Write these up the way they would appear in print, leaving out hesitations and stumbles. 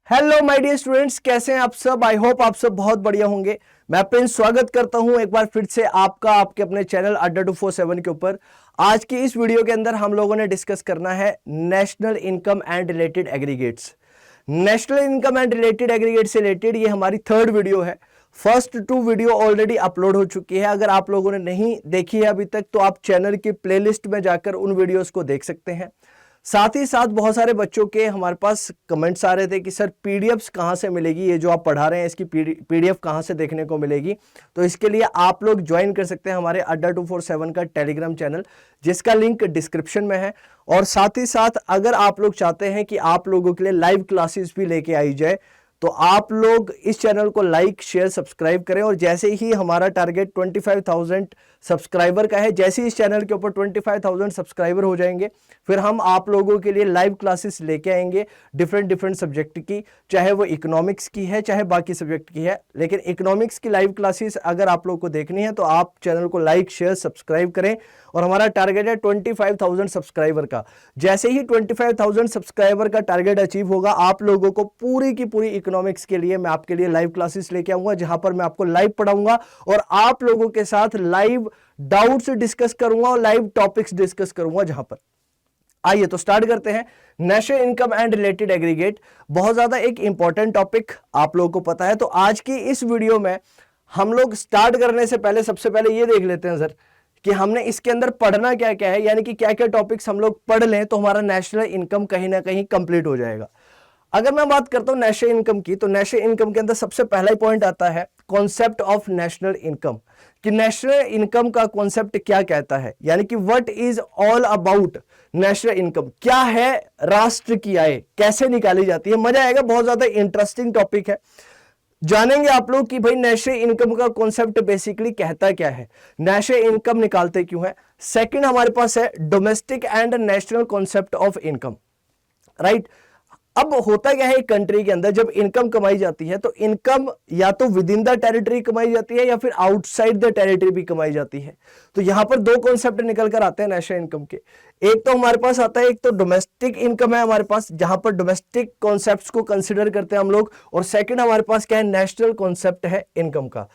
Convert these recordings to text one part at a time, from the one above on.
Hello my dear students, कैसे हैं आप सब। आई होप आप सब बहुत बढ़िया होंगे। मैं प्रिंस स्वागत करता हूं एक बार फिर से आपका आपके अपने चैनल अड्डा 247 के ऊपर। आज की इस वीडियो के अंदर हम लोगों ने डिस्कस करना है national income and related aggregates. National income and related aggregate से रिलेटेड ये हमारी थर्ड वीडियो है। फर्स्ट 2 वीडियो ऑलरेडी अपलोड हो चुकी है। अगर आप लोगों ने नहीं देखी है अभी तक तो आप चैनल की प्लेलिस्ट में जाकर उन वीडियोस को देख सकते हैं। साथ ही साथ बहुत सारे बच्चों के हमारे पास कमेंट्स आ रहे थे कि सर पीडीएफ्स कहाँ से मिलेगी, ये जो आप पढ़ा रहे हैं इसकी पीडीएफ कहाँ से देखने को मिलेगी। तो इसके लिए आप लोग ज्वाइन कर सकते हैं हमारे अड्डा 247 का टेलीग्राम चैनल, जिसका लिंक डिस्क्रिप्शन में है। और साथ ही साथ अगर आप लोग चाहते हैं कि आप लोगों के लिए लाइव क्लासेस भी लेके आई जाए तो आप लोग इस चैनल को लाइक शेयर सब्सक्राइब करें। और जैसे ही हमारा टारगेट 25,000 सब्सक्राइबर का है, जैसे ही इस चैनल के ऊपर 25,000 सब्सक्राइबर हो जाएंगे फिर हम आप लोगों के लिए लाइव क्लासेस लेके आएंगे डिफरेंट सब्जेक्ट की, चाहे वो इकोनॉमिक्स की है चाहे बाकी सब्जेक्ट की है। लेकिन इकोनॉमिक्स की लाइव क्लासेस अगर आप लोग को देखनी है तो आप चैनल को लाइक शेयर सब्सक्राइब करें। और हमारा टारगेट है 25,000 सब्सक्राइबर का। जैसे ही 25,000 सब्सक्राइबर का टारगेट अचीव होगा आप लोगों को पूरी की पूरी इकोनॉमिक्स के लिए मैं आपके लिए लाइव क्लासेस लेके आऊंगा, जहां पर मैं आपको लाइव पढ़ाऊंगा और आप लोगों के साथ लाइव डाउट्स डिस्कस करूंगा और लाइव टॉपिक्स डिस्कस करूंगा जहां पर। आइए तो स्टार्ट करते हैं। National income and related aggregate बहुत ज्यादा एक इंपॉर्टेंट टॉपिक आप लोगों को पता है। तो आज की इस वीडियो में हम लोग स्टार्ट करने से पहले सबसे पहले ये देख लेते हैं सर कि हमने इसके अंदर पढ़ना क्या क्या है, यानी कि क्या क्या टॉपिक्स हम लोग पढ़ लें तो हमारा नेशनल इनकम कहीं ना कहीं कंप्लीट हो जाएगा। अगर मैं बात करता हूं नेशनल इनकम की तो नेशनल इनकम के अंदर सबसे पहला ही पॉइंट आता है कॉन्सेप्ट ऑफ नेशनल इनकम, कि नेशनल इनकम का कॉन्सेप्ट क्या कहता है, यानी कि what is all about national income. क्या है राष्ट्र की आय, कैसे निकाली जाती है। मजा आएगा, बहुत ज्यादा इंटरेस्टिंग टॉपिक है। जानेंगे आप लोग कि भाई नेशनल इनकम का कॉन्सेप्ट बेसिकली कहता क्या है, नेशनल इनकम निकालते क्यों है। सेकंड हमारे पास है domestic and national concept of income, right. अब होता क्या है एक कंट्री के अंदर जब इनकम कमाई जाती है तो इनकम या तो विद इन द टेरिटरी कमाई जाती है या फिर आउटसाइड द टेरिटरी भी कमाई जाती है। तो यहां पर दो कॉन्सेप्ट निकल कर आते हैं नेशनल इनकम के। एक तो हमारे पास आता है, एक तो डोमेस्टिक इनकम है हमारे पास, जहां पर डोमेस्टिक कॉन्सेप्ट्स को कंसिडर करते हैं हम लोग। और सेकंड हमारे पास क्या है, नेशनल कॉन्सेप्ट है इनकम का।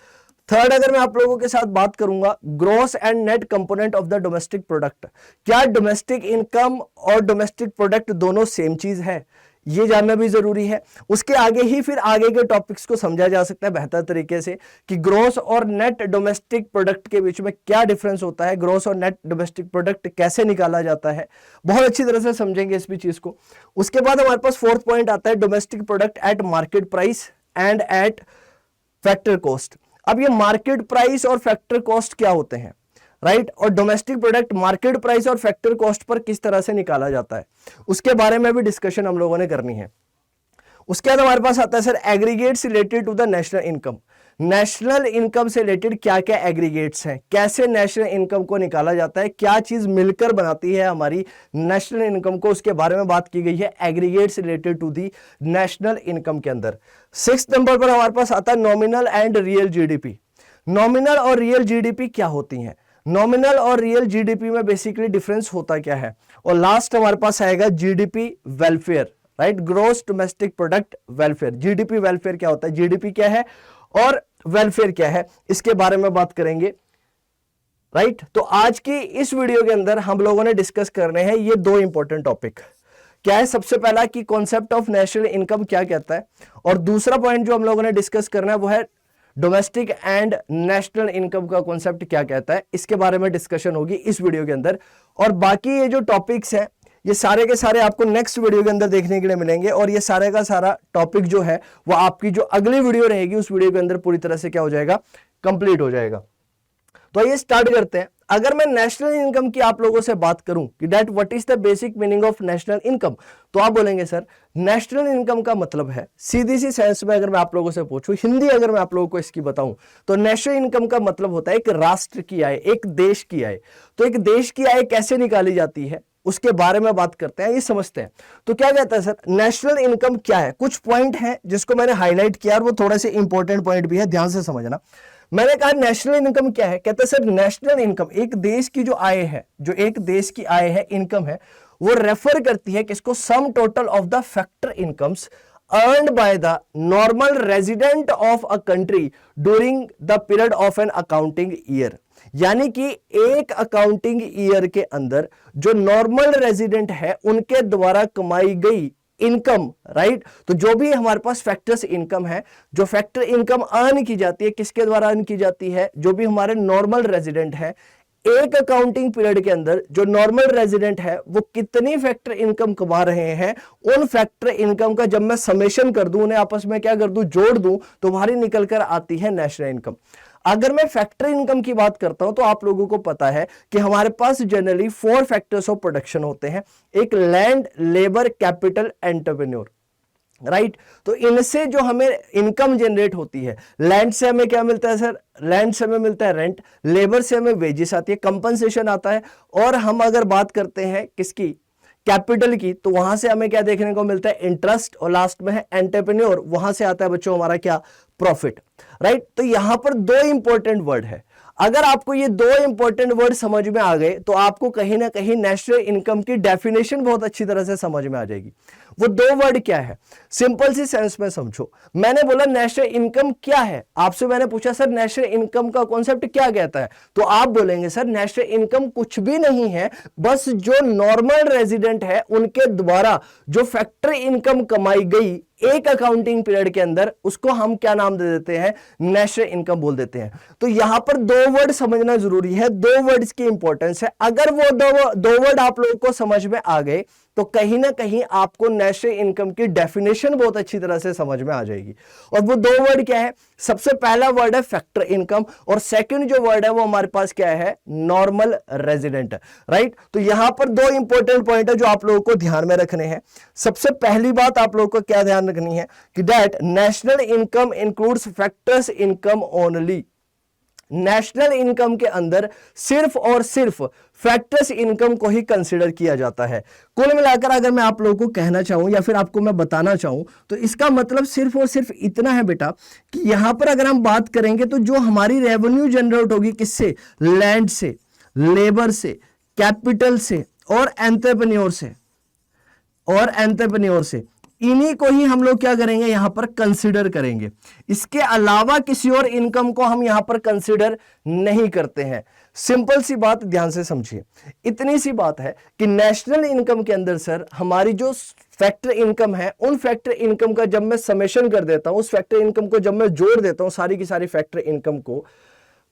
थर्ड अगर मैं आप लोगों के साथ बात करूंगा, gross and net component of the domestic product. क्या डोमेस्टिक इनकम और डोमेस्टिक प्रोडक्ट दोनों सेम चीज है, ये जानना भी जरूरी है। उसके आगे ही फिर आगे के टॉपिक्स को समझा जा सकता है बेहतर तरीके से कि ग्रॉस और नेट डोमेस्टिक प्रोडक्ट के बीच में क्या डिफरेंस होता है, ग्रॉस और नेट डोमेस्टिक प्रोडक्ट कैसे निकाला जाता है। बहुत अच्छी तरह से समझेंगे इस भी चीज को। उसके बाद हमारे पास फोर्थ पॉइंट आता है domestic product eight market price and eight factor cost. अब ये मार्केट प्राइस और फैक्टर कॉस्ट क्या होते हैं, राइट। और डोमेस्टिक प्रोडक्ट मार्केट प्राइस और फैक्टर कॉस्ट पर किस तरह से निकाला जाता है, उसके बारे में भी डिस्कशन हम लोगों ने करनी है। उसके बाद हमारे पास आता है sir aggregates related to the national income. National income से रिलेटेड क्या क्या एग्रीगेट्स हैं, कैसे नेशनल इनकम को निकाला जाता है, क्या चीज मिलकर बनाती है हमारी नेशनल इनकम को, उसके बारे में बात की गई है aggregates related to the national income के अंदर। 6 नंबर पर हमारे पास आता है nominal and real GDP. Nominal और रियल जीडीपी क्या होती हैं, नॉमिनल और रियल जीडीपी में बेसिकली डिफरेंस होता क्या है। और लास्ट हमारे पास आएगा GDP welfare, right, gross domestic product welfare. GDP welfare क्या होता है, जीडीपी क्या है और वेलफेयर क्या है, इसके बारे में बात करेंगे, राइट। तो आज की इस वीडियो के अंदर हम लोगों ने डिस्कस करने हैं ये दो इंपॉर्टेंट टॉपिक। क्या है, सबसे पहला कि कॉन्सेप्ट ऑफ नेशनल इनकम क्या कहता है, और दूसरा पॉइंट जो हम लोगों ने डिस्कस करना है वो है डोमेस्टिक एंड नेशनल इनकम का कॉन्सेप्ट क्या कहता है। इसके बारे में डिस्कशन होगी इस वीडियो के अंदर। और बाकी ये जो टॉपिक्स हैं ये सारे के सारे आपको नेक्स्ट वीडियो के अंदर देखने के लिए मिलेंगे। और ये सारे का सारा टॉपिक जो है वो आपकी जो अगली वीडियो रहेगी उस वीडियो के अंदर पूरी तरह से क्या हो जाएगा, कंप्लीट हो जाएगा। तो ये स्टार्ट करते हैं। अगर मैं नेशनल इनकम की आप लोगों से बात करूं कि that what is the basic meaning of national income, तो आप बोलेंगे सर नेशनल इनकम का मतलब है, सीधी सी सेंस में अगर मैं आप लोगों से पूछूं, हिंदी अगर मैं आप लोगों को इसकी बताऊं तो नेशनल इनकम का मतलब होता है एक राष्ट्र की आय, एक देश की आय। तो एक देश की आय कैसे निकाली जाती है उसके बारे में बात करते हैं, ये समझते हैं। तो क्या कहता है सर, नेशनल इनकम क्या है, कुछ पॉइंट है जिसको मैंने हाईलाइट किया और वो थोड़े से इंपॉर्टेंट पॉइंट भी है, ध्यान से समझना। मैंने कहा नेशनल इनकम क्या है, कहते हैं सर नेशनल इनकम एक देश की जो आय है, जो एक देश की आय है, इनकम है, वो रेफर करती है किसको, सम total of the factor incomes earned by the normal resident of a country during the period of an accounting year. यानी कि एक अकाउंटिंग ईयर के अंदर जो नॉर्मल रेजिडेंट है उनके द्वारा कमाई गई इनकम, राइट। तो जो भी हमारे पास फैक्टर्स इनकम है, जो फैक्टर इनकम अर्न की जाती है, किसके द्वारा अर्न की जाती है, जो भी हमारे नॉर्मल रेजिडेंट है, एक अकाउंटिंग पीरियड के अंदर जो नॉर्मल रेजिडेंट है वो कितनी फैक्टर इनकम कमा रहे हैं, उन फैक्टर इनकम का जब मैं समेशन कर दूं, उन्हें आपस में क्या कर दूं, जोड़ दूं, तो बाहरी निकल कर आती है नेशनल इनकम। अगर मैं फैक्टर इनकम की बात करता हूं तो आप लोगों को पता है कि हमारे पास जनरली 4 फैक्टर्स ऑफ प्रोडक्शन होते हैं। एक land, labour, capital, entrepreneur, right. तो इनसे जो हमें इनकम जनरेट होती है, लैंड से हमें क्या मिलता है सर, लैंड से हमें मिलता है रेंट, लेबर से हमें वेजेस आती है, कंपनसेशन आता है, और हम अगर बात करते हैं किसकी, कैपिटल की, तो वहां से हमें क्या देखने को मिलता है, इंटरेस्ट, और लास्ट में है एंटरप्रेन्योर, वहां से आता है बच्चों हमारा क्या, प्रॉफिट, राइट। तो यहां पर 2 इंपॉर्टेंट वर्ड है। अगर आपको ये 2 इंपॉर्टेंट वर्ड समझ में आ गए तो आपको कहीं ना कहीं नेशनल इनकम की डेफिनेशन बहुत अच्छी तरह से समझ में आ जाएगी। वो 2 वर्ड क्या है, सिंपल सी सेंस में समझो। मैंने बोला नेशनल इनकम क्या है, आपसे मैंने पूछा सर नेशनल इनकम का कॉन्सेप्ट क्या कहता है, तो आप बोलेंगे सर नेशनल इनकम कुछ भी नहीं है, बस जो नॉर्मल रेजिडेंट है उनके द्वारा जो फैक्टर इनकम कमाई गई एक अकाउंटिंग पीरियड के अंदर, उसको हम क्या नाम दे देते हैं, नेशनल इनकम बोल देते हैं। तो यहां पर 2 वर्ड समझना जरूरी है, 2 वर्ड्स की इंपॉर्टेंस है। अगर वो दो वर्ड आप लोगों को समझ में आ गए तो कहीं ना कहीं आपको नेशनल इनकम की डेफिनेशन बहुत अच्छी तरह से समझ में आ जाएगी। और वो 2 वर्ड क्या है, सबसे पहला वर्ड है फैक्टर इनकम, और सेकंड जो वर्ड है वो हमारे पास क्या है, नॉर्मल रेजिडेंट, राइट। तो यहां पर 2 इंपॉर्टेंट पॉइंट है जो आप लोगों को ध्यान में रखने हैं। सबसे पहली बात आप लोगों को क्या ध्यान रखनी है कि that national income includes factors income only. National income के अंदर सिर्फ और सिर्फ फैक्टर्स इनकम को ही कंसीडर किया जाता है। कुल मिलाकर अगर मैं आप लोगों को कहना चाहूं या फिर आपको मैं बताना चाहूं तो इसका मतलब सिर्फ और सिर्फ इतना है बेटा कि यहां पर अगर हम बात करेंगे तो जो हमारी रेवेन्यू जनरेट होगी किससे, लैंड से, लेबर से, कैपिटल से और एंटरप्रेन्योर से, इन्हीं को ही हम लोग क्या करेंगे, यहां पर कंसीडर करेंगे। इसके अलावा किसी और इनकम को हम यहां पर कंसीडर नहीं करते हैं। सिंपल सी बात ध्यान से समझिए, इतनी सी बात है कि नेशनल इनकम के अंदर सर हमारी जो फैक्टर इनकम है, उन फैक्टर इनकम का जब मैं समेशन कर देता हूं, उस फैक्टर इनकम को जब मैं जोड़ देता हूं सारी की सारी फैक्टर इनकम को,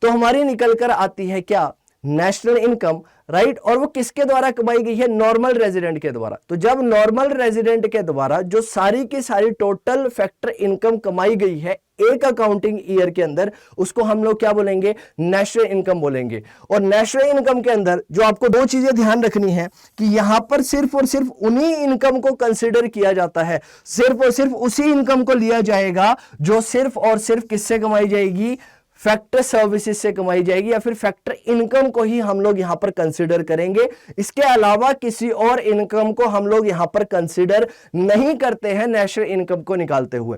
तो हमारी निकल कर आती है क्या, नेशनल इनकम, राइट। और वो किसके द्वारा कमाई गई है, नॉर्मल रेजिडेंट के द्वारा। तो जब नॉर्मल रेजिडेंट के द्वारा जो सारी की सारी टोटल फैक्टर इनकम कमाई गई है एक अकाउंटिंग ईयर के अंदर, उसको हम लोग क्या बोलेंगे, नेशनल इनकम बोलेंगे। और नेशनल इनकम के अंदर जो आपको 2 चीजें ध्यान रखनी है कि यहां पर सिर्फ और सिर्फ उन्हीं इनकम को कंसीडर किया जाता है, सिर्फ और सिर्फ उसी इनकम को लिया जाएगा जो सिर्फ और सिर्फ किससे कमाई जाएगी, फैक्टर सर्विसेज से कमाई जाएगी, या फिर फैक्टर इनकम को ही हम लोग यहां पर कंसीडर करेंगे। इसके अलावा किसी और इनकम को हम लोग यहां पर कंसीडर नहीं करते हैं नेशनल इनकम को निकालते हुए।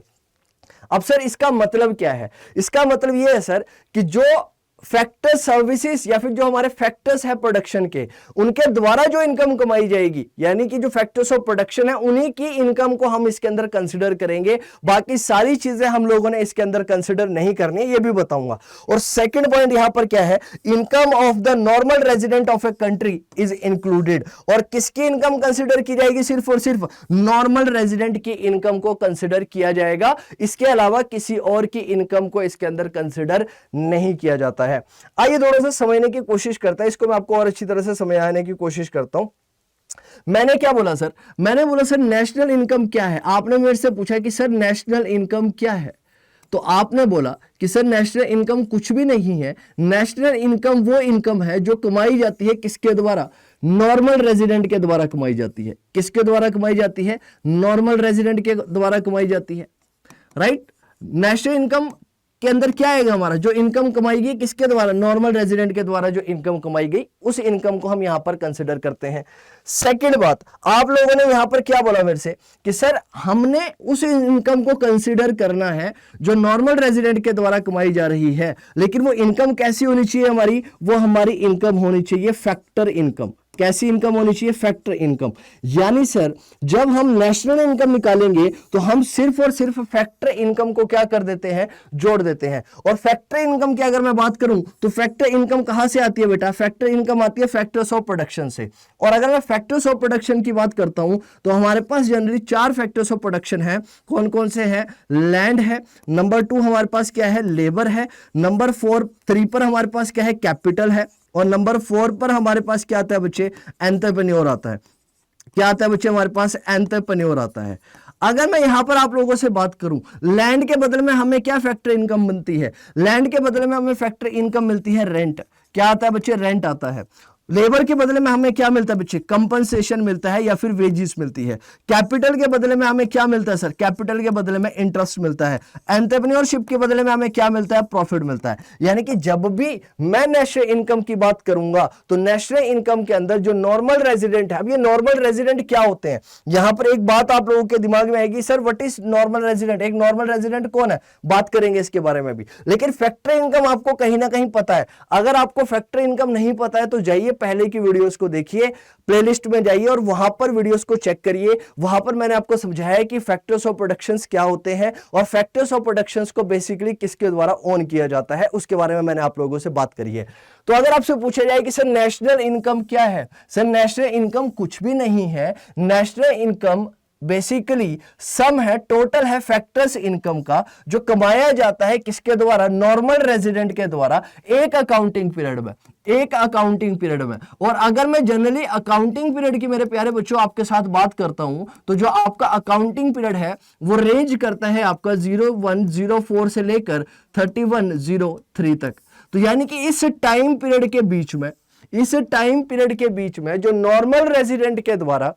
अब सर इसका मतलब क्या है, इसका मतलब यह है सर कि जो फैक्टर सर्विसेज या फिर जो हमारे फैक्टर्स है प्रोडक्शन के, उनके द्वारा जो इनकम कमाई जाएगी, यानी कि जो फैक्टर्स ऑफ प्रोडक्शन है उन्हीं की इनकम को हम इसके अंदर कंसीडर करेंगे। बाकी सारी चीजें हम लोगों ने इसके अंदर कंसीडर नहीं करनी, ये भी बताऊंगा। और सेकंड पॉइंट यहां पर क्या है, income of the normal resident of a country is included. और किसकी इनकम कंसीडर की जाएगी, सिर्फ और सिर्फ नॉर्मल रेजिडेंट की इनकम को कंसीडर किया जाएगा। इसके अलावा किसी और की इनकम को इसके अंदर कंसीडर नहीं किया जाता है। आइए थोड़ा सा समझने की कोशिश करता है, इसको मैं आपको और अच्छी तरह से समझाने की कोशिश करता हूं। मैंने क्या बोला सर, मैंने बोला सर नेशनल इनकम क्या है। आपने मेरे से पूछा कि सर नेशनल इनकम क्या है, तो आपने बोला कि सर नेशनल इनकम कुछ भी नहीं है, नेशनल इनकम वो इनकम है जो कमाई जाती है किसके द्वारा, नॉर्मल रेजिडेंट के द्वारा कमाई जाती है। किसके द्वारा कमाई जाती है, नॉर्मल रेजिडेंट के द्वारा कमाई जाती है, राइट। नेशनल इनकम के अंदर क्या आएगा, हमारा जो इनकम कमाई गई किसके द्वारा, नॉर्मल रेजिडेंट के द्वारा जो इनकम कमाई गई, उस इनकम को हम यहां पर कंसीडर करते हैं। सेकंड बात, आप लोगों ने यहां पर क्या बोला मेरे से कि सर हमने उस इनकम को कंसीडर करना है जो नॉर्मल रेजिडेंट के द्वारा कमाई जा रही है, लेकिन वो इनकम कैसी होनी चाहिए हमारी, वो हमारी इनकम होनी चाहिए फैक्टर इनकम। कैसी इनकम होनी चाहिए? Factor income. यानी सर जब हम नेशनल इनकम निकालेंगे तो हम सिर्फ और सिर्फ फैक्टर इनकम को क्या कर देते हैं? जोड़ देते हैं। और फैक्टर इनकम की अगर मैं बात करूं तो फैक्टर इनकम कहां से आती है बेटा? फैक्टर इनकम आती है फैक्टर्स ऑफ प्रोडक्शन से। और अगर मैं फैक्टर्स ऑफ प्रोडक्शन की बात करता हूं तो हमारे पास जनरली 4 फैक्टर्स ऑफ प्रोडक्शन है। कौन कौन से हैं? लैंड है, नंबर 2 हमारे पास क्या है? लेबर है, नंबर 3 पर हमारे पास क्या है? कैपिटल है, और नंबर 4 पर हमारे पास क्या आता है बच्चे? एंटरप्रेन्योर आता है। क्या आता है बच्चे? हमारे पास एंटरप्रेन्योर आता है। अगर मैं यहां पर आप लोगों से बात करूं, लैंड के बदले में हमें क्या फैक्टर इनकम बनती है? लैंड के बदले में हमें फैक्टर इनकम मिलती है रेंट। क्या आता है बच्चे? रेंट आता है। लेबर के बदले में हमें क्या मिलता है बच्चे? कंपनसेशन मिलता है या फिर वेजेस मिलती है। कैपिटल के बदले में हमें क्या मिलता है सर? कैपिटल के बदले में इंटरेस्ट मिलता है। एंटरप्रेन्योरशिप के बदले में हमें क्या मिलता है? प्रॉफिट मिलता है। यानी कि जब भी मैं नेशनल इनकम की बात करूंगा तो नेशनल इनकम के अंदर जो नॉर्मल रेजिडेंट है, अब ये नॉर्मल रेजिडेंट क्या होते हैं? यहां पर एक बात आप लोगों के दिमाग में आएगी, sir what is normal resident? एक नॉर्मल रेजिडेंट कौन है? बात करेंगे इसके बारे में भी। लेकिन फैक्टर इनकम आपको कहीं ना कहीं पता है। अगर आपको फैक्टर इनकम नहीं पता है तो जाइए पहले की वीडियोस को देखिए, प्लेलिस्ट में जाइए और वहां पर वीडियोस को चेक करिए। वहां पर मैंने आपको समझाया है कि फैक्टर्स ऑफ प्रोडक्शंस क्या होते हैं और फैक्टर्स ऑफ प्रोडक्शंस को बेसिकली किसके द्वारा ऑन किया जाता है, उसके बारे में मैंने आप लोगों से बात करी है। तो अगर आपसे पूछा जाए कि सर नेशनल इनकम क्या है? सर नेशनल इनकम कुछ भी नहीं है। नेशनल इनकम बेसिकली सम है, टोटल है फैक्टर्स इनकम का, जो कमाया जाता है किसके द्वारा? नॉर्मल रेजिडेंट के द्वारा एक अकाउंटिंग पीरियड में, एक अकाउंटिंग पीरियड में। और अगर मैं जनरली अकाउंटिंग पीरियड की मेरे प्यारे बच्चों आपके साथ बात करता हूं तो जो आपका अकाउंटिंग पीरियड है वो रेंज करता है आपका 0104 से लेकर 3103 तक। तो यानी कि इस टाइम पीरियड के बीच में, इस टाइम पीरियड के बीच में जो नॉर्मल रेजिडेंट के द्वारा,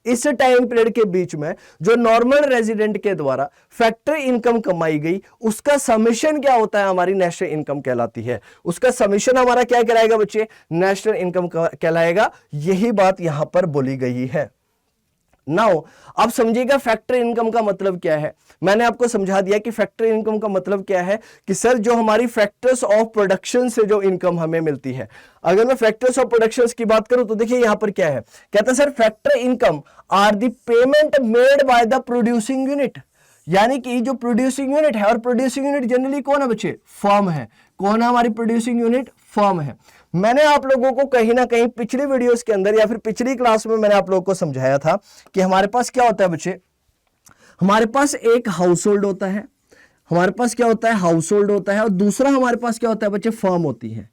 इस टाइम पीरियड के बीच में जो नॉर्मल रेजिडेंट के द्वारा फैक्टर इनकम कमाई गई, उसका समेशन क्या होता है? हमारी नेशनल इनकम कहलाती है। उसका समेशन हमारा क्या कहलाएगा बच्चे? नेशनल इनकम कहलाएगा। यही बात यहां पर बोली गई है। नाउ अब समझिएगा फैक्टर इनकम का मतलब क्या है। मैंने आपको समझा दिया कि फैक्टर इनकम का मतलब क्या है कि सर जो हमारी फैक्टर्स ऑफ प्रोडक्शन से जो इनकम हमें मिलती है। अगर मैं फैक्टर्स ऑफ प्रोडक्शन की बात करूं तो देखिए यहां पर क्या है, कहता है sir factor income are the payment made by the producing unit. यानी कि जो प्रोड्यूसिंग यूनिट है, और प्रोड्यूसिंग यूनिट जनरली कौन है बच्चे? फर्म है। कौन है हमारी प्रोड्यूसिंग यूनिट? फर्म है। मैंने आप लोगों को कहीं ना कहीं पिछली वीडियोस के अंदर या फिर पिछली क्लास में मैंने आप लोगों को समझाया था कि हमारे पास क्या होता है बच्चे? हमारे पास एक हाउस होल्ड होता है, हमारे पास क्या होता है? हाउस होल्ड होता है। और दूसरा हमारे पास क्या होता है बच्चे? फर्म होती है।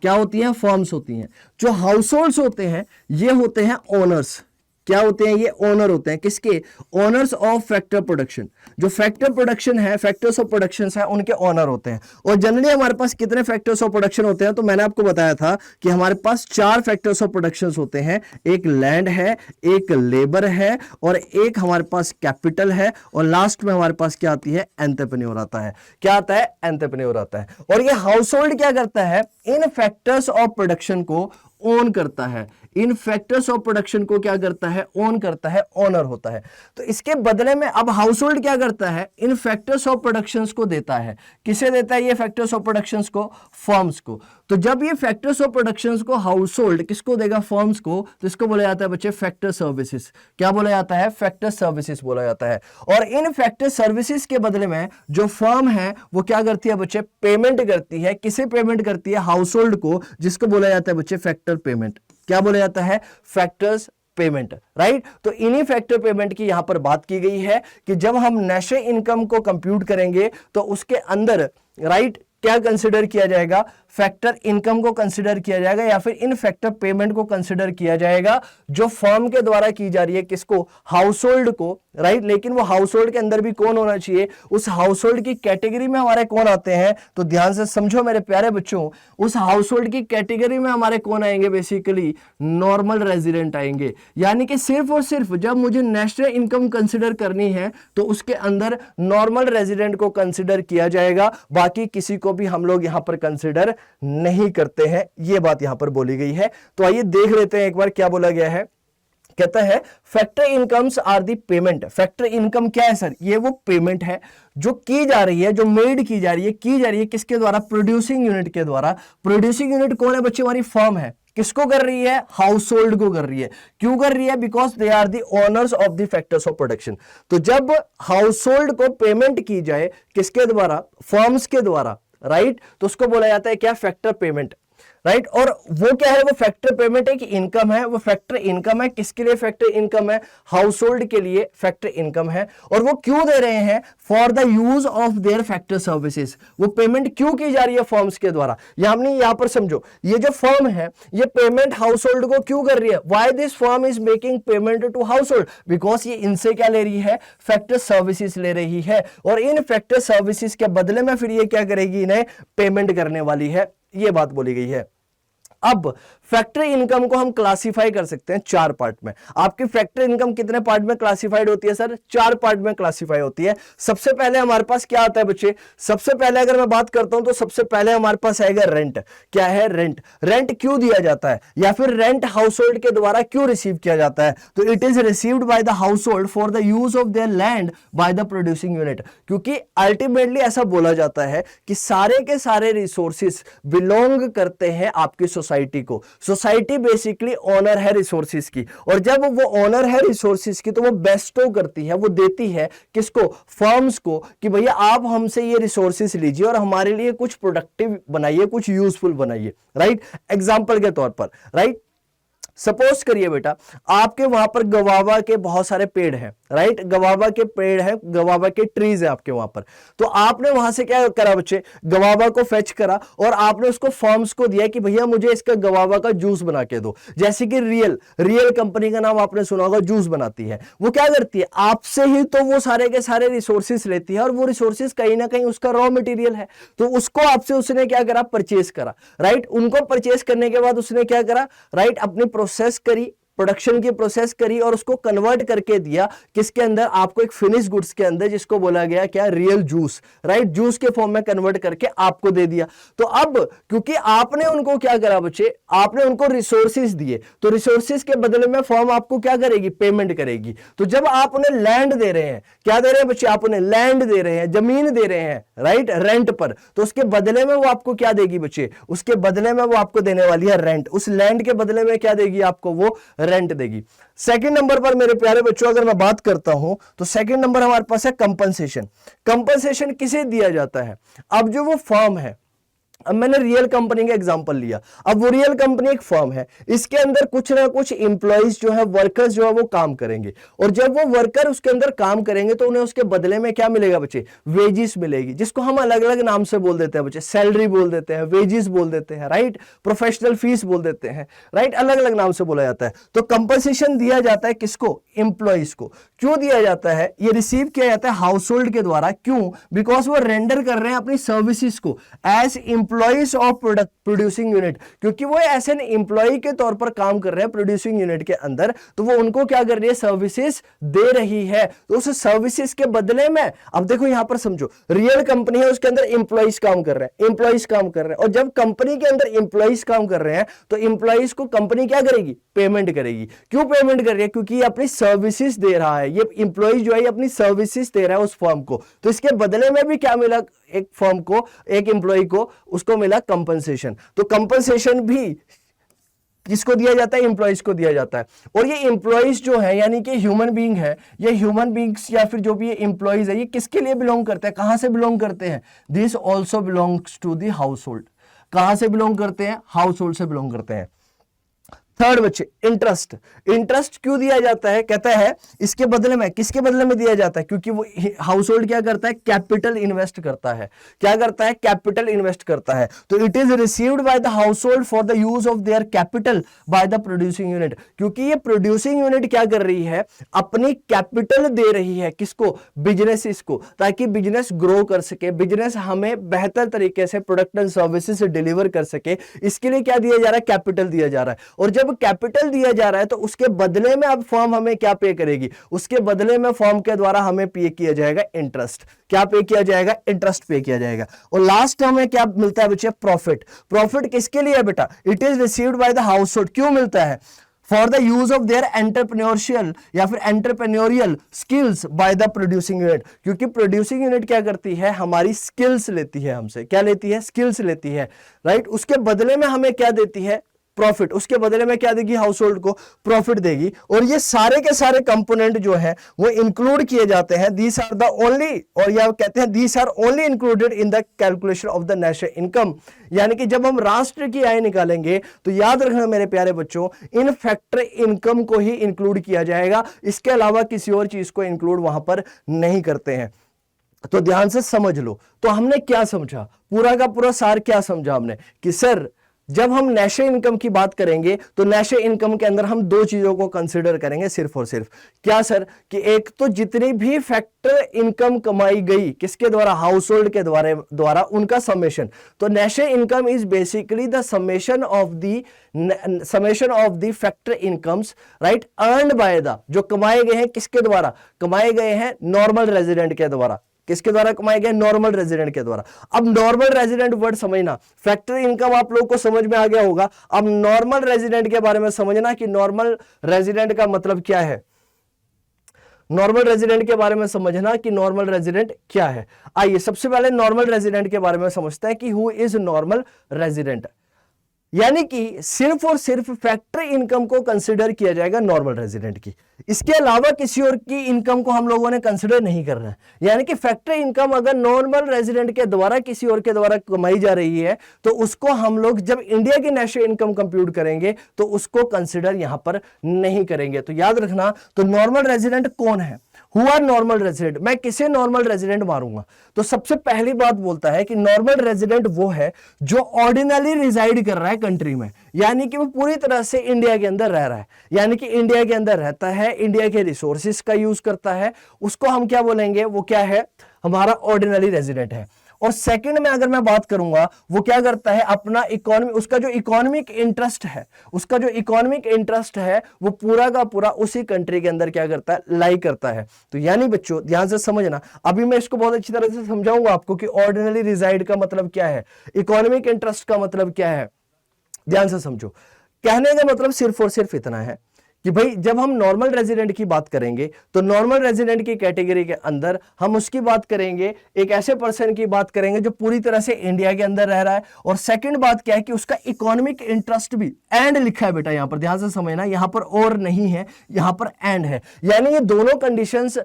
क्या होती है? फर्म्स होती हैं। जो हाउस होल्ड्स होते हैं ये होते हैं ओनर्स। क्या होते हैं? ये ओनर होते हैं। किसके? Owners of factor production. जो फैक्टर प्रोडक्शन है, फैक्टर्स ऑफ प्रोडक्शन है, उनके ओनर होते हैं। और जनरली हमारे पास कितने फैक्टर्स ऑफ प्रोडक्शन होते हैं? तो मैंने आपको बताया था कि हमारे पास 4 फैक्टर्स ऑफ प्रोडक्शन होते हैं। एक लैंड है, एक लेबर है, और एक हमारे पास कैपिटल है, और लास्ट में हमारे पास क्या आती है? एंटरप्रेन्योर आता है। क्या आता है? एंटरप्रेन्योर आता है। और ये हाउस होल्ड क्या करता है? इन फैक्टर्स ऑफ प्रोडक्शन को ओन करता है। इन फैक्टर्स ऑफ प्रोडक्शन को क्या करता है? ओन करता है, ओनर होता है। तो इसके बदले में अब हाउस होल्ड क्या करता है? इन फैक्टर्स ऑफ प्रोडक्शंस को देता है। किसे देता है ये फैक्टर्स ऑफ प्रोडक्शंस को? फर्म्स को। तो जब ये फैक्टर्स ऑफ प्रोडक्शंस को हाउस होल्ड किसको देगा? फर्म्स को। तो इसको बोला जाता है बच्चे फैक्टर सर्विसेज। क्या बोला जाता है? फैक्टर सर्विसेज बोला जाता है। और इन फैक्टर सर्विसेज के बदले में जो फर्म है वो क्या करती है बच्चे? पेमेंट करती है। किसे पेमेंट करती है? हाउस होल्ड को, जिसको बोला जाता है बच्चे फैक्टर पेमेंट। क्या बोला जाता है? Factors payment. राइट। तो इन्हीं फैक्टर पेमेंट की यहां पर बात की गई है कि जब हम नेशनल इनकम को कंप्यूट करेंगे तो उसके अंदर राइट क्या कंसिडर किया जाएगा? फैक्टर इनकम को कंसिडर किया जाएगा या फिर इन फैक्टर पेमेंट को कंसिडर किया जाएगा जो फर्म के द्वारा की जा रही है। किसको? हाउस होल्ड को। राइट। लेकिन वो हाउस होल्ड के अंदर भी कौन होना चाहिए? उस हाउस होल्ड की कैटेगरी में हमारे कौन आते हैं? तो ध्यान से समझो मेरे प्यारे बच्चों, उस हाउस होल्ड की कैटेगरी में हमारे कौन आएंगे? बेसिकली नॉर्मल रेजिडेंट आएंगे। यानी कि सिर्फ और सिर्फ जब मुझे नेशनल इनकम कंसिडर करनी है तो उसके अंदर नॉर्मल रेजिडेंट को कंसिडर किया जाएगा, बाकी किसी को भी हम लोग यहां पर कंसिडर नहीं करते हैं। यह बात यहां पर बोली गई है। तो आइए देख लेते हैं एक बार क्या बोला गया है। कहता है factor incomes are the payment. Factor income क्या है सर? ये वो पेमेंट है जो की जा रही है, जो मेड की जा रही है किसके द्वारा? प्रोड्यूसिंग यूनिट के द्वारा। प्रोड्यूसिंग यूनिट कौन है बच्चे? हमारी फर्म है। किसको कर रही है? हाउस होल्ड को कर रही है। क्यों कर रही है? Because they are the owners of the factors of production. तो जब हाउस होल्ड को पेमेंट की जाए किसके द्वारा? फर्म्स के द्वारा, राइट, तो उसको बोला जाता है क्या? Factor payment, right. और वो क्या है? वो फैक्टर पेमेंट एक इनकम है। वो फैक्टर इनकम है किसके लिए? फैक्टर इनकम है हाउस होल्ड के लिए फैक्टर इनकम है। और वो क्यों दे रहे हैं? For the use of there factor services. वो पेमेंट क्यों की जा रही है फर्म्स के द्वारा? यहां पर समझो, ये जो फर्म है ये पेमेंट हाउस होल्ड को क्यों कर रही है? Why this firm is making payment to household? बिकॉज ये इनसे क्या ले रही है? फैक्टर सर्विसेज ले रही है। और इन फैक्टर सर्विसेज के बदले में फिर ये क्या करेगी? इन्हें पेमेंट करने वाली है। ये बात बोली गई है। अब फैक्टर इनकम को हम क्लासिफाई कर सकते हैं 4 पार्ट में। आपकी फैक्टर इनकम कितने पार्ट में क्लासिफाइड होती है सर? 4 पार्ट में क्लासिफाई होती है। सबसे पहले हमारे पास क्या आता है बच्चे? सबसे पहले अगर मैं बात करता हूं तो सबसे पहले हमारे पास आएगा रेंट। क्या है? रेंट। रेंट क्यों दिया जाता है या फिर रेंट हाउस होल्ड के द्वारा क्यों रिसीव किया जाता है? तो it is received by the house hold for the use of there land bye the producing unit. क्योंकि अल्टीमेटली ऐसा बोला जाता है कि सारे के सारे रिसोर्सेज बिलोंग करते हैं आपकी सोसाइटी को। सोसाइटी बेसिकली ओनर है रिसोर्सेज की, और जब वो ओनर है रिसोर्सेज की तो वो बेस्टो करती है, वो देती है किसको? फर्म्स को, कि भैया आप हमसे ये रिसोर्सेज लीजिए और हमारे लिए कुछ प्रोडक्टिव बनाइए, कुछ यूजफुल बनाइए, राइट। एग्जांपल के तौर पर, राइट, सपोज करिए बेटा आपके वहां पर गवावा के बहुत सारे पेड़ हैं, राइट, गवावा के पेड़ हैं, गवावा के ट्रीज है आपके वहां पर। तो आपने वहां से क्या करा बच्चे? गवावा को फेच करा और आपने उसको फर्म्स को दिया कि भैया मुझे इसका गवावा का जूस बना के दो। जैसे कि रियल कंपनी का नाम आपने सुना होगा, जूस बनाती है। वो क्या करती है? आपसे ही तो वो सारे के सारे रिसोर्सेज लेती है, और वो रिसोर्सेज कहीं ना कहीं उसका रॉ मटेरियल है। तो उसको आपसे उसने क्या करा? परचेज करा, राइट। उनको परचेज करने के बाद उसने क्या करा? राइट, अपनी प्रोसेस करी, प्रोडक्शन की प्रोसेस करी और उसको कन्वर्ट करके दिया किसके अंदर? आपको एक फिनिश गुड्स के अंदर, जिसको बोला गया क्या? Real juice, right. जूस के फॉर्म में कन्वर्ट करके आपको दे दिया। तो अब क्योंकि आपने उनको क्या करा बच्चे? आपने उनको रिसोर्सेज दिए, तो रिसोर्सेज के बदले में फर्म आपको क्या करेगी? पेमेंट करेगी। तो जब आप उन्हें लैंड दे रहे हैं, क्या दे रहे हैं बच्चे? आप उन्हें लैंड दे रहे हैं, जमीन दे रहे हैं, राइट, रेंट पर। तो उसके बदले में वो आपको क्या देगी बच्चे? उसके बदले में वो आपको देने वाली है रेंट। उस लैंड के बदले में क्या देगी आपको? वो रेंट देगी। सेकंड नंबर पर मेरे प्यारे बच्चों अगर मैं बात करता हूं तो सेकंड नंबर हमारे पास है कंपनसेशन। कंपनसेशन किसे दिया जाता है? अब जो वो फर्म है, अब मैंने रियल कंपनी का एग्जांपल लिया। अब वो रियल कंपनी एक फर्म है, इसके अंदर कुछ ना कुछ एम्प्लॉइज जो है, वर्कर्स जो है वो काम करेंगे, और जब वो वर्कर उसके अंदर काम करेंगे तो उन्हें उसके बदले में क्या मिलेगा बच्चे? वेजिस मिलेगी, जिसको हम अलग अलग नाम से बोल देते हैं बच्चे। सैलरी बोल देते हैं, वेजिस बोल देते हैं, राइट, प्रोफेशनल फीस बोल देते हैं, राइट, अलग अलग नाम से बोला जाता है। तो कंपनसेशन दिया जाता है किसको? एम्प्लॉइज को। क्यों दिया जाता है? ये रिसीव किया जाता है हाउस होल्ड के द्वारा। क्यों? बिकॉज वो रेंडर कर रहे हैं अपनी सर्विसेज को as employees of producing unit, क्योंकि वो ऐसे एम्प्लॉय के तौर पर काम कर रहे हैं प्रोड्यूसिंग यूनिट के अंदर, तो वो उनको क्या कर रही है? सर्विसेज दे रही है। तो उस सर्विसेज के बदले में, अब देखो यहां पर समझो, रियल कंपनी है, उसके अंदर एम्प्लॉइज काम कर रहे हैं, एम्प्लॉइज काम कर रहे हैं, और जब कंपनी के अंदर एम्प्लॉइज काम कर रहे हैं तो एम्प्लॉइज को कंपनी क्या करेगी? पेमेंट करेगी। क्यों पेमेंट कर रही है? क्योंकि ये अपनी सर्विसेज दे रहा है, ये एम्प्लॉय जो है अपनी सर्विसेज दे रहा है उस फर्म को, तो इसके बदले में भी क्या मिला एक फर्म को, एक एम्प्लॉय को? उसको मिला कंपनसेशन। तो कंपनसेशन भी किसको दिया जाता है? एम्प्लॉइज को दिया जाता है। और ये एम्प्लॉइज जो है यानी कि ह्यूमन बीइंग है, ये ह्यूमन बीइंग्स या फिर जो भी ये एम्प्लॉइज है, ये किसके लिए बिलोंग करते हैं? कहां से बिलोंग करते हैं? This also belongs to the household. कहां से बिलोंग करते हैं? हाउस होल्ड से बिलोंग करते हैं। थर्ड बच्चे, इंटरेस्ट। इंटरेस्ट क्यों दिया जाता है? कहता है इसके बदले में, किसके बदले में दिया जाता है? क्योंकि वो हाउस होल्ड क्या करता है? कैपिटल इन्वेस्ट करता है। क्या करता है? कैपिटल इन्वेस्ट करता है। तो it is received by the house hold for the use of their capital by the producing unit. क्योंकि ये प्रोड्यूसिंग यूनिट क्या कर रही है? अपनी कैपिटल दे रही है किसको? बिजनेस को, ताकि बिजनेस ग्रो कर सके, बिजनेस हमें बेहतर तरीके से प्रोडक्ट एंड सर्विसेज डिलीवर कर सके। इसके लिए क्या दिया जा रहा है? कैपिटल दिया जा रहा है। और जब कैपिटल दिया जा रहा है तो उसके बदले में अब फर्म हमें क्या पे करेगी? उसके बदले में फर्म के द्वारा हमें पे किया जाएगा इंटरेस्ट। क्या पे किया जाएगा? इंटरेस्ट पे किया जाएगा। और लास्ट हमें क्या मिलता है बच्चे? प्रॉफिट। प्रॉफिट किसके लिए है बेटा? It is received by the household. क्यों मिलता है? For the use of their entrepreneurial या फिर entrepreneurial skills by the producing unit. क्योंकि प्रोड्यूसिंग यूनिट क्या करती है? हमारी स्किल्स लेती है हमसे। क्या लेती है? स्किल्स लेती है, राइट। उसके बदले में हमें क्या देती है? प्रॉफिट, उसके बदले में क्या देगी, हाउस होल्ड को प्रॉफिट देगी। और ये सारे के सारे कंपोनेंट जो है वो इंक्लूड किए जाते हैं, दीज आर द ओनली, और या कहते हैं these are only included in the calculation of the national income. यानी कि जब हम राष्ट्र की आय निकालेंगे तो याद रखना मेरे प्यारे बच्चों, इन फैक्टर इनकम को ही इंक्लूड किया जाएगा, इसके अलावा किसी और चीज को इंक्लूड वहां पर नहीं करते हैं। तो ध्यान से समझ लो, तो हमने क्या समझा, पूरा का पूरा सार क्या समझा हमने, कि सर जब हम नेशनल इनकम की बात करेंगे तो नेशनल इनकम के अंदर हम दो चीजों को कंसीडर करेंगे सिर्फ और सिर्फ। क्या सर, कि एक तो जितनी भी फैक्टर इनकम कमाई गई किसके द्वारा, हाउस होल्ड के द्वारा उनका समेशन। तो national income is basically the summation of the factor incomes, right, earned by the, जो कमाए गए हैं किसके द्वारा, कमाए गए हैं नॉर्मल रेजिडेंट के द्वारा। किसके द्वारा कमाए गए, नॉर्मल रेजिडेंट के द्वारा। अब नॉर्मल रेजिडेंट वर्ड समझना, फैक्टर इनकम आप लोगों को समझ में आ गया होगा। अब नॉर्मल रेजिडेंट के बारे में समझना कि नॉर्मल रेजिडेंट का मतलब क्या है, नॉर्मल रेजिडेंट के बारे में समझना कि नॉर्मल रेजिडेंट क्या है। आइए सबसे पहले नॉर्मल रेजिडेंट के बारे में समझते हैं कि हु इज नॉर्मल रेजिडेंट। यानी कि सिर्फ और सिर्फ फैक्टर इनकम को कंसिडर किया जाएगा नॉर्मल रेजिडेंट की, इसके अलावा किसी और की इनकम को हम लोगों ने कंसिडर नहीं करना है। यानी कि फैक्टर इनकम अगर नॉर्मल रेजिडेंट के द्वारा किसी और के द्वारा कमाई जा रही है तो उसको हम लोग जब इंडिया की नेशनल इनकम कंप्यूट करेंगे तो उसको कंसिडर यहां पर नहीं करेंगे। तो याद रखना, तो नॉर्मल रेजिडेंट कौन है, हु आर नॉर्मल रेजिडेंट, मैं किसे नॉर्मल रेजिडेंट मारूंगा। तो सबसे पहली बात बोलता है कि नॉर्मल रेजिडेंट वो है जो ऑर्डिनरी रिजाइड कर रहा है कंट्री में, यानी कि वो पूरी तरह से इंडिया के अंदर रह रहा है, यानी कि इंडिया के अंदर रहता है, इंडिया के रिसोर्सेज का यूज करता है, उसको हम क्या बोलेंगे, वो क्या है, हमारा ऑर्डिनरी रेजिडेंट है। और सेकंड में अगर मैं बात करूंगा, वो क्या करता है, अपना इकोनॉमी, उसका जो इकोनॉमिक इंटरेस्ट है, उसका जो इकोनॉमिक इंटरेस्ट है वो पूरा का पूरा उसी कंट्री के अंदर क्या करता है, लाई करता है। तो यानी बच्चों ध्यान से समझना, अभी मैं इसको बहुत अच्छी तरह से समझाऊंगा आपको कि ऑर्डिनरी रिजाइड का मतलब क्या है, इकोनॉमिक इंटरेस्ट का मतलब क्या है। ध्यान से समझो, कहने का मतलब सिर्फ और सिर्फ इतना है कि भाई जब हम नॉर्मल रेजिडेंट की बात करेंगे तो नॉर्मल रेजिडेंट की कैटेगरी के अंदर हम उसकी बात करेंगे, एक ऐसे पर्सन की बात करेंगे जो पूरी तरह से इंडिया के अंदर रह रहा है। और सेकंड बात क्या है कि उसका इकोनॉमिक इंटरेस्ट भी, एंड लिखा है बेटा यहां पर, ध्यान से समझना, यहां पर और नहीं है, यहां पर एंड है, यानी ये दोनों कंडीशंस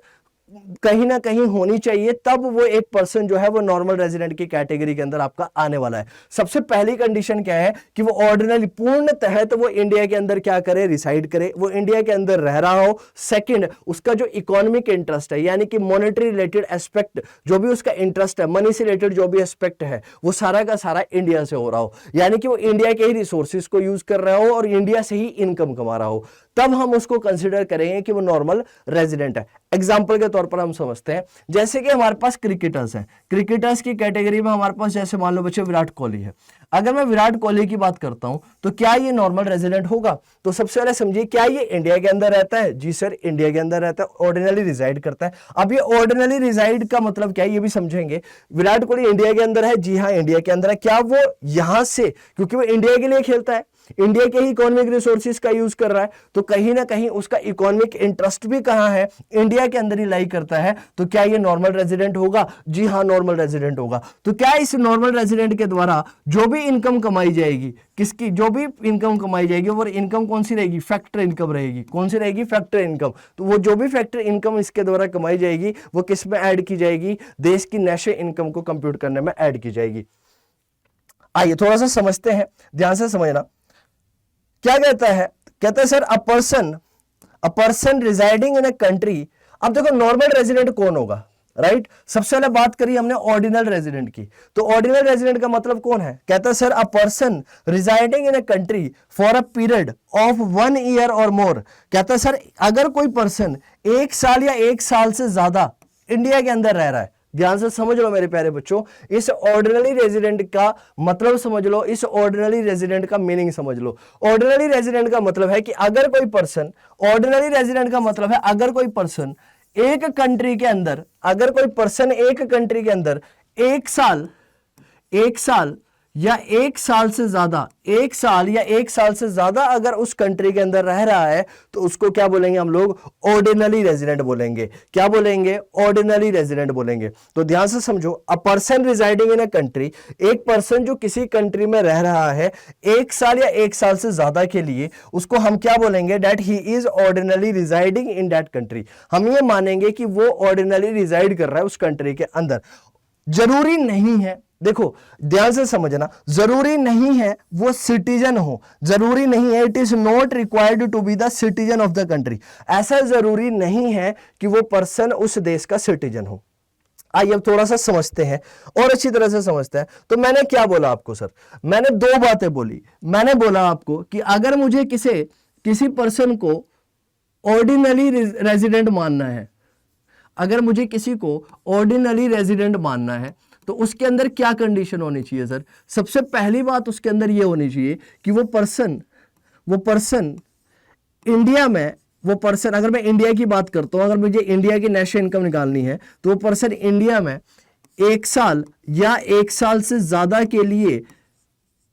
कहीं ना कहीं होनी चाहिए, तब वो एक पर्सन जो है वो नॉर्मल रेजिडेंट की कैटेगरी के अंदर आपका आने वाला है। सबसे पहली कंडीशन क्या है कि वो ऑर्डिनरी पूर्ण तहत वो इंडिया के अंदर क्या करे, रिसाइड करे, वो इंडिया के अंदर रह रहा हो। सेकंड, उसका जो इकोनॉमिक इंटरेस्ट है, यानी कि मॉनेटरी रिलेटेड एस्पेक्ट, जो भी उसका इंटरेस्ट है, मनी से रिलेटेड जो भी एस्पेक्ट है, वो सारा का सारा इंडिया से हो रहा हो, यानी कि वो इंडिया के ही रिसोर्सेज को यूज कर रहा हो और इंडिया से ही इनकम कमा रहा हो, तब हम उसको कंसिडर करेंगे कि वो नॉर्मल रेजिडेंट है। एग्जांपल के तौर पर हम समझते हैं, जैसे कि हमारे पास क्रिकेटर्स हैं, क्रिकेटर्स की कैटेगरी में हमारे पास जैसे मान लो बच्चे विराट कोहली है। अगर मैं विराट कोहली की बात करता हूं तो क्या ये नॉर्मल रेजिडेंट होगा? तो सबसे पहले समझिए, क्या ये इंडिया के अंदर रहता है? जी सर, इंडिया के अंदर रहता है, ऑर्डिनरी रिजाइड करता है। अब ये ऑर्डिनरी रिजाइड का मतलब क्या है ये भी समझेंगे। विराट कोहली इंडिया के अंदर है, जी हाँ इंडिया के अंदर है। क्या वो यहां से, क्योंकि वो इंडिया के लिए खेलता है, इंडिया के ही इकोनॉमिक रिसोर्सेज का यूज कर रहा है, तो कहीं ना कहीं उसका इकोनॉमिक इंटरेस्ट भी कहां है, इंडिया के अंदर ही लाई करता है। तो क्या ये नॉर्मल रेजिडेंट होगा? जी हाँ, नॉर्मल रेजिडेंट होगा। तो क्या इस नॉर्मल रेजिडेंट के द्वारा जो भी इनकम कमाई जाएगी, किसकी जो भी इनकम कमाई जाएगी, वो इनकम कौन सी रहेगी? फैक्टर इनकम रहेगी। कौन सी रहेगी? Factor income. तो वो जो भी फैक्टर इनकम इसके द्वारा कमाई जाएगी वो किस में ऐड की जाएगी? देश की नेशनल इनकम को कंप्यूट करने में ऐड की जाएगी। आइए थोड़ा सा समझते हैं, ध्यान से समझना। क्या कहता है? कहता है sir, a person residing in a country. अब देखो नॉर्मल रेजिडेंट कौन होगा, राइट? सबसे पहले बात करी हमने ऑर्डिनल रेजिडेंट की, तो ऑर्डिनल रेजिडेंट का मतलब कौन है? कहता है sir, a person residing in a country for a period of 1 year और मोर। कहता है सर, अगर कोई पर्सन 1 साल या 1 साल से ज्यादा इंडिया के अंदर रह रहा है। ध्यान से समझ लो मेरे प्यारे बच्चों, इस ऑर्डिनरी रेजिडेंट का मतलब समझ लो, इस ऑर्डिनरी रेजिडेंट का मीनिंग समझ लो। ऑर्डिनरी रेजिडेंट का मतलब है कि अगर कोई पर्सन, ऑर्डिनरी रेजिडेंट का मतलब है अगर कोई पर्सन एक कंट्री के अंदर, अगर कोई पर्सन एक कंट्री के अंदर 1 साल या 1 साल से ज्यादा, 1 साल या 1 साल से ज्यादा अगर उस कंट्री के अंदर रह रहा है तो उसको क्या बोलेंगे हम लोग? ऑर्डिनरी रेजिडेंट बोलेंगे। क्या बोलेंगे? ऑर्डिनरी रेजिडेंट बोलेंगे। तो ध्यान से समझो, a person residing in a country, एक पर्सन जो किसी कंट्री में रह रहा है 1 साल या 1 साल से ज्यादा के लिए, उसको हम क्या बोलेंगे? That he is ordinary residing in that country. हम ये मानेंगे कि वो ऑर्डिनरी रिजाइड कर रहा है उस कंट्री के अंदर। जरूरी नहीं है, देखो ध्यान से समझना, जरूरी नहीं है वो सिटीजन हो, जरूरी नहीं है, it is not required to be the citizen of the country. ऐसा जरूरी नहीं है कि वो पर्सन उस देश का सिटीजन हो। आइए अब थोड़ा सा समझते हैं और अच्छी तरह से समझते हैं। तो मैंने क्या बोला आपको सर? मैंने 2 बातें बोली। मैंने बोला आपको कि अगर मुझे किसी पर्सन को ऑर्डिनरी रेजिडेंट मानना है, अगर मुझे किसी को ऑर्डिनरी रेजिडेंट मानना है तो उसके अंदर क्या कंडीशन होनी चाहिए सर? सबसे पहली बात उसके अंदर यह होनी चाहिए कि वो पर्सन इंडिया में, वो पर्सन, अगर मैं इंडिया की बात करता हूं, अगर मुझे इंडिया की नेशनल इनकम निकालनी है तो वो पर्सन इंडिया में 1 साल या 1 साल से ज्यादा के लिए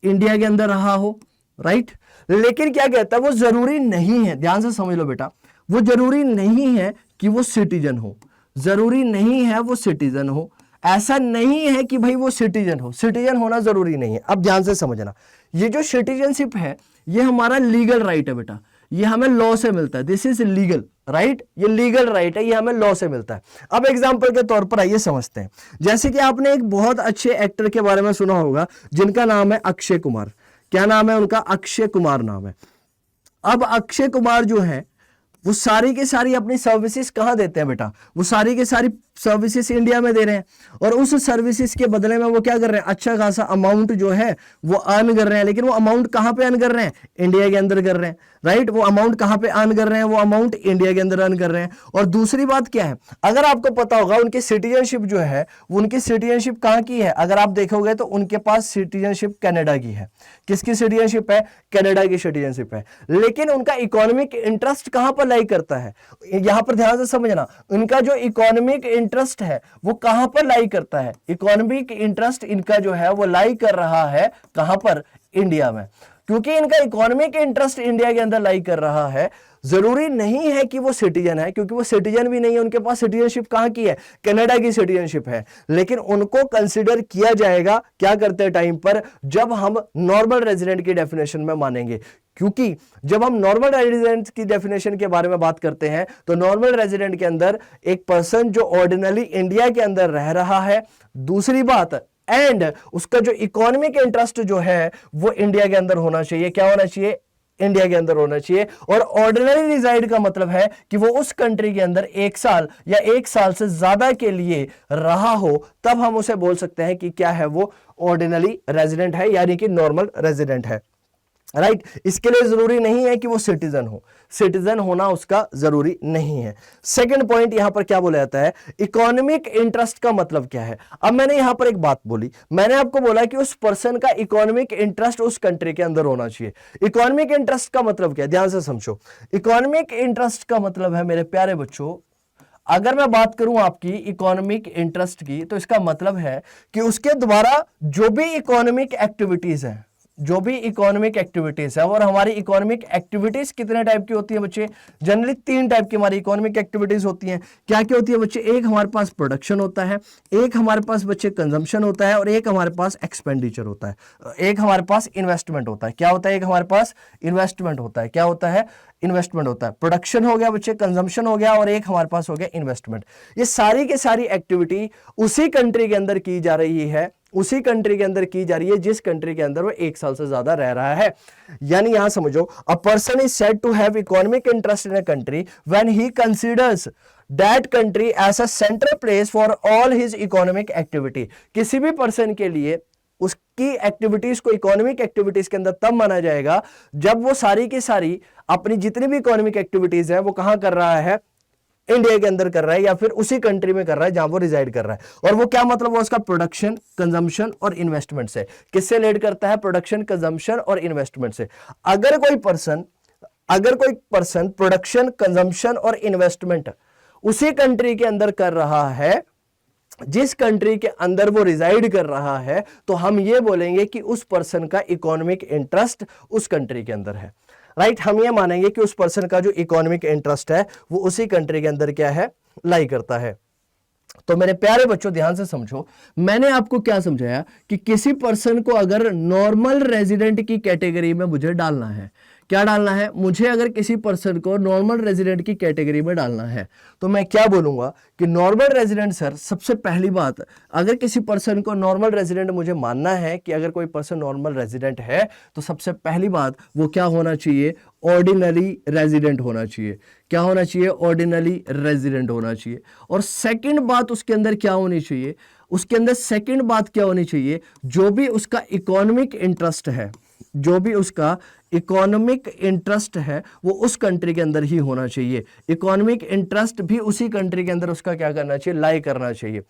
इंडिया के अंदर रहा हो, राइट। लेकिन क्या कहता है? वो जरूरी नहीं है, ध्यान से समझ लो बेटा, वो जरूरी नहीं है कि वो सिटीजन हो, जरूरी नहीं है वो सिटीजन हो। ऐसा नहीं है कि भाई वो सिटीजन हो, सिटीजन होना जरूरी नहीं है। अब ध्यान से समझना, ये जो सिटीजनशिप है ये हमारा लीगल राइट है बेटा, ये हमें लॉ से मिलता है। दिस इज लीगल राइट, ये लीगल राइट है, ये हमें लॉ से मिलता है। अब एग्जांपल के तौर पर आइए समझते हैं। जैसे कि आपने एक बहुत अच्छे एक्टर के बारे में सुना होगा जिनका नाम है अक्षय कुमार। क्या नाम है उनका? अक्षय कुमार नाम है। अब अक्षय कुमार जो है वो सारी की सारी अपनी सर्विसेज कहां देते हैं बेटा? वो सारी की सारी सर्विसेज इंडिया में दे रहे हैं, और उस सर्विसेज के बदले में वो क्या कर रहे हैं? अच्छा खासा अमाउंट जो है वो अर्न कर रहे हैं। लेकिन वो अमाउंट कहां पे अर्न कर रहे हैं? इंडिया के अंदर कर रहे हैं, राइट। वो अमाउंट कहां पे अर्न कर रहे हैं? वो अमाउंट इंडिया के अंदर अर्न कर रहे हैं। और दूसरी बात क्या है, अगर आपको पता होगा उनकी सिटीजनशिप जो है, उनकी सिटीजनशिप कहां की है? अगर आप देखोगे तो उनके पास सिटीजनशिप कनाडा की है। किसकी सिटीजनशिप है? कनाडा की सिटीजनशिप है। लेकिन उनका इकोनॉमिक इंटरेस्ट कहां पर लाई करता है? यहां पर ध्यान से समझना, उनका जो इकोनॉमिक इंटरेस्ट है वो कहां पर लाई करता है? इकोनॉमिक इंटरेस्ट इनका जो है वो लाई कर रहा है कहां पर? इंडिया में। क्योंकि इनका इकोनॉमिक इंटरेस्ट इंडिया के अंदर लाई कर रहा है, जरूरी नहीं है कि वो सिटीजन है, क्योंकि वो सिटीजन भी नहीं है। उनके पास सिटीजनशिप कहां की है? कनाडा की सिटीजनशिप है। लेकिन उनको कंसीडर किया जाएगा क्या करते टाइम पर? जब हम नॉर्मल रेजिडेंट की डेफिनेशन में मानेंगे। क्योंकि जब हम नॉर्मल रेजिडेंट की डेफिनेशन के बारे में बात करते हैं तो नॉर्मल रेजिडेंट के अंदर एक पर्सन जो ऑर्डिनरी इंडिया के अंदर रह रहा है, दूसरी बात एंड उसका जो इकोनॉमिक इंटरेस्ट जो है वो इंडिया के अंदर होना चाहिए। क्या होना चाहिए? इंडिया के अंदर होना चाहिए। और ऑर्डिनरी रिजाइड का मतलब है कि वो उस कंट्री के अंदर 1 साल या 1 साल से ज्यादा के लिए रहा हो, तब हम उसे बोल सकते हैं कि क्या है? वो ऑर्डिनरी रेजिडेंट है, यानी कि नॉर्मल रेजिडेंट है, राइट। इसके लिए जरूरी नहीं है कि वो सिटीजन हो, सिटीजन होना उसका जरूरी नहीं है। सेकंड पॉइंट यहां पर क्या बोला जाता है? इकोनॉमिक इंटरेस्ट का मतलब क्या है? अब मैंने यहां पर एक बात बोली, मैंने आपको बोला कि उस पर्सन का इकोनॉमिक इंटरेस्ट उस कंट्री के अंदर होना चाहिए। इकोनॉमिक इंटरेस्ट का मतलब क्या है? ध्यान से समझो। इकोनॉमिक इंटरेस्ट का मतलब है मेरे प्यारे बच्चों, अगर मैं बात करूं आपकी इकोनॉमिक इंटरेस्ट की, तो इसका मतलब है कि उसके द्वारा जो भी इकोनॉमिक एक्टिविटीज है, जो भी इकोनॉमिक एक्टिविटीज है, और हमारी इकोनॉमिक एक्टिविटीज कितने टाइप की होती है बच्चे? जनरली 3 टाइप की हमारी इकोनॉमिक एक्टिविटीज होती हैं। क्या क्या होती है बच्चे? एक हमारे पास प्रोडक्शन होता है, एक हमारे पास बच्चे कंजम्पशन होता है, और एक हमारे पास एक्सपेंडिचर होता है, एक हमारे पास इन्वेस्टमेंट होता है। क्या होता है? एक हमारे पास इन्वेस्टमेंट होता है। क्या होता है? इन्वेस्टमेंट होता है। प्रोडक्शन हो गया बच्चे, कंजम्पशन हो गया, और एक हमारे पास हो गया इन्वेस्टमेंट। ये सारी की सारी एक्टिविटी उसी कंट्री के अंदर की जा रही है, उसी कंट्री के अंदर की जा रही है जिस कंट्री के अंदर वो 1 साल से ज्यादा रह रहा है। यानी यहां समझो, a person is said to have economic interest in a country when he considers that country as a central place for all his economic activity. किसी भी पर्सन के लिए उसकी एक्टिविटीज को इकोनॉमिक एक्टिविटीज के अंदर तब माना जाएगा जब वो सारी की सारी अपनी जितनी भी इकोनॉमिक एक्टिविटीज है वो कहां कर रहा है? इंडिया के अंदर कर रहा है, या फिर उसी कंट्री में कर रहा है जहां वो रिजाइड कर रहा है। और वो क्या मतलब? वो उसका प्रोडक्शन, कंजम्पशन और इन्वेस्टमेंट से। किससे रिलेट करता है? प्रोडक्शन, कंजम्पशन और इन्वेस्टमेंट से। अगर कोई पर्सन प्रोडक्शन, कंजम्पशन और इन्वेस्टमेंट उसी कंट्री के अंदर कर रहा है जिस कंट्री के अंदर वो रिजाइड कर रहा है, तो हम ये बोलेंगे कि उस पर्सन का इकोनॉमिक इंटरेस्ट उस कंट्री के अंदर है। राइट, हम ये मानेंगे कि उस पर्सन का जो इकोनॉमिक इंटरेस्ट है वो उसी कंट्री के अंदर क्या है, लाई करता है। तो मेरे प्यारे बच्चों ध्यान से समझो, मैंने आपको क्या समझाया कि किसी पर्सन को अगर नॉर्मल रेजिडेंट की कैटेगरी में मुझे डालना है, क्या डालना है, मुझे अगर किसी पर्सन को नॉर्मल रेजिडेंट की कैटेगरी में डालना है तो मैं क्या बोलूंगा कि नॉर्मल रेजिडेंट सर, सबसे पहली बात, अगर किसी पर्सन को नॉर्मल रेजिडेंट मुझे मानना है कि अगर कोई पर्सन नॉर्मल रेजिडेंट है तो सबसे पहली बात वो क्या होना चाहिए, ऑर्डिनरी रेजिडेंट होना चाहिए। क्या होना चाहिए, ऑर्डिनरी रेजिडेंट होना चाहिए। और सेकंड बात उसके अंदर क्या होनी चाहिए, उसके अंदर सेकंड बात क्या होनी चाहिए, जो भी उसका इकोनॉमिक इंटरेस्ट है, जो भी उसका इकोनॉमिक इंटरेस्ट है वो उस कंट्री के अंदर ही होना चाहिए। इकोनॉमिक इंटरेस्ट भी उसी कंट्री के अंदर उसका क्या करना चाहिए, लाई करना चाहिए।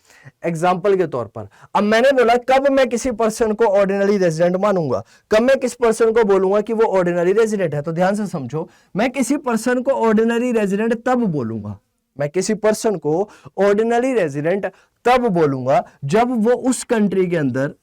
एग्जांपल के तौर पर, अब मैंने बोला कब मैं किसी पर्सन को ऑर्डिनरी रेजिडेंट मानूंगा, कब मैं किस पर्सन को बोलूंगा कि वो ऑर्डिनरी रेजिडेंट है। तो ध्यान से समझो, मैं किसी पर्सन को ऑर्डिनरी रेजिडेंट तब बोलूंगा, मैं किसी पर्सन को ऑर्डिनरी रेजिडेंट तब बोलूंगा जब वो उस कंट्री के अंदर,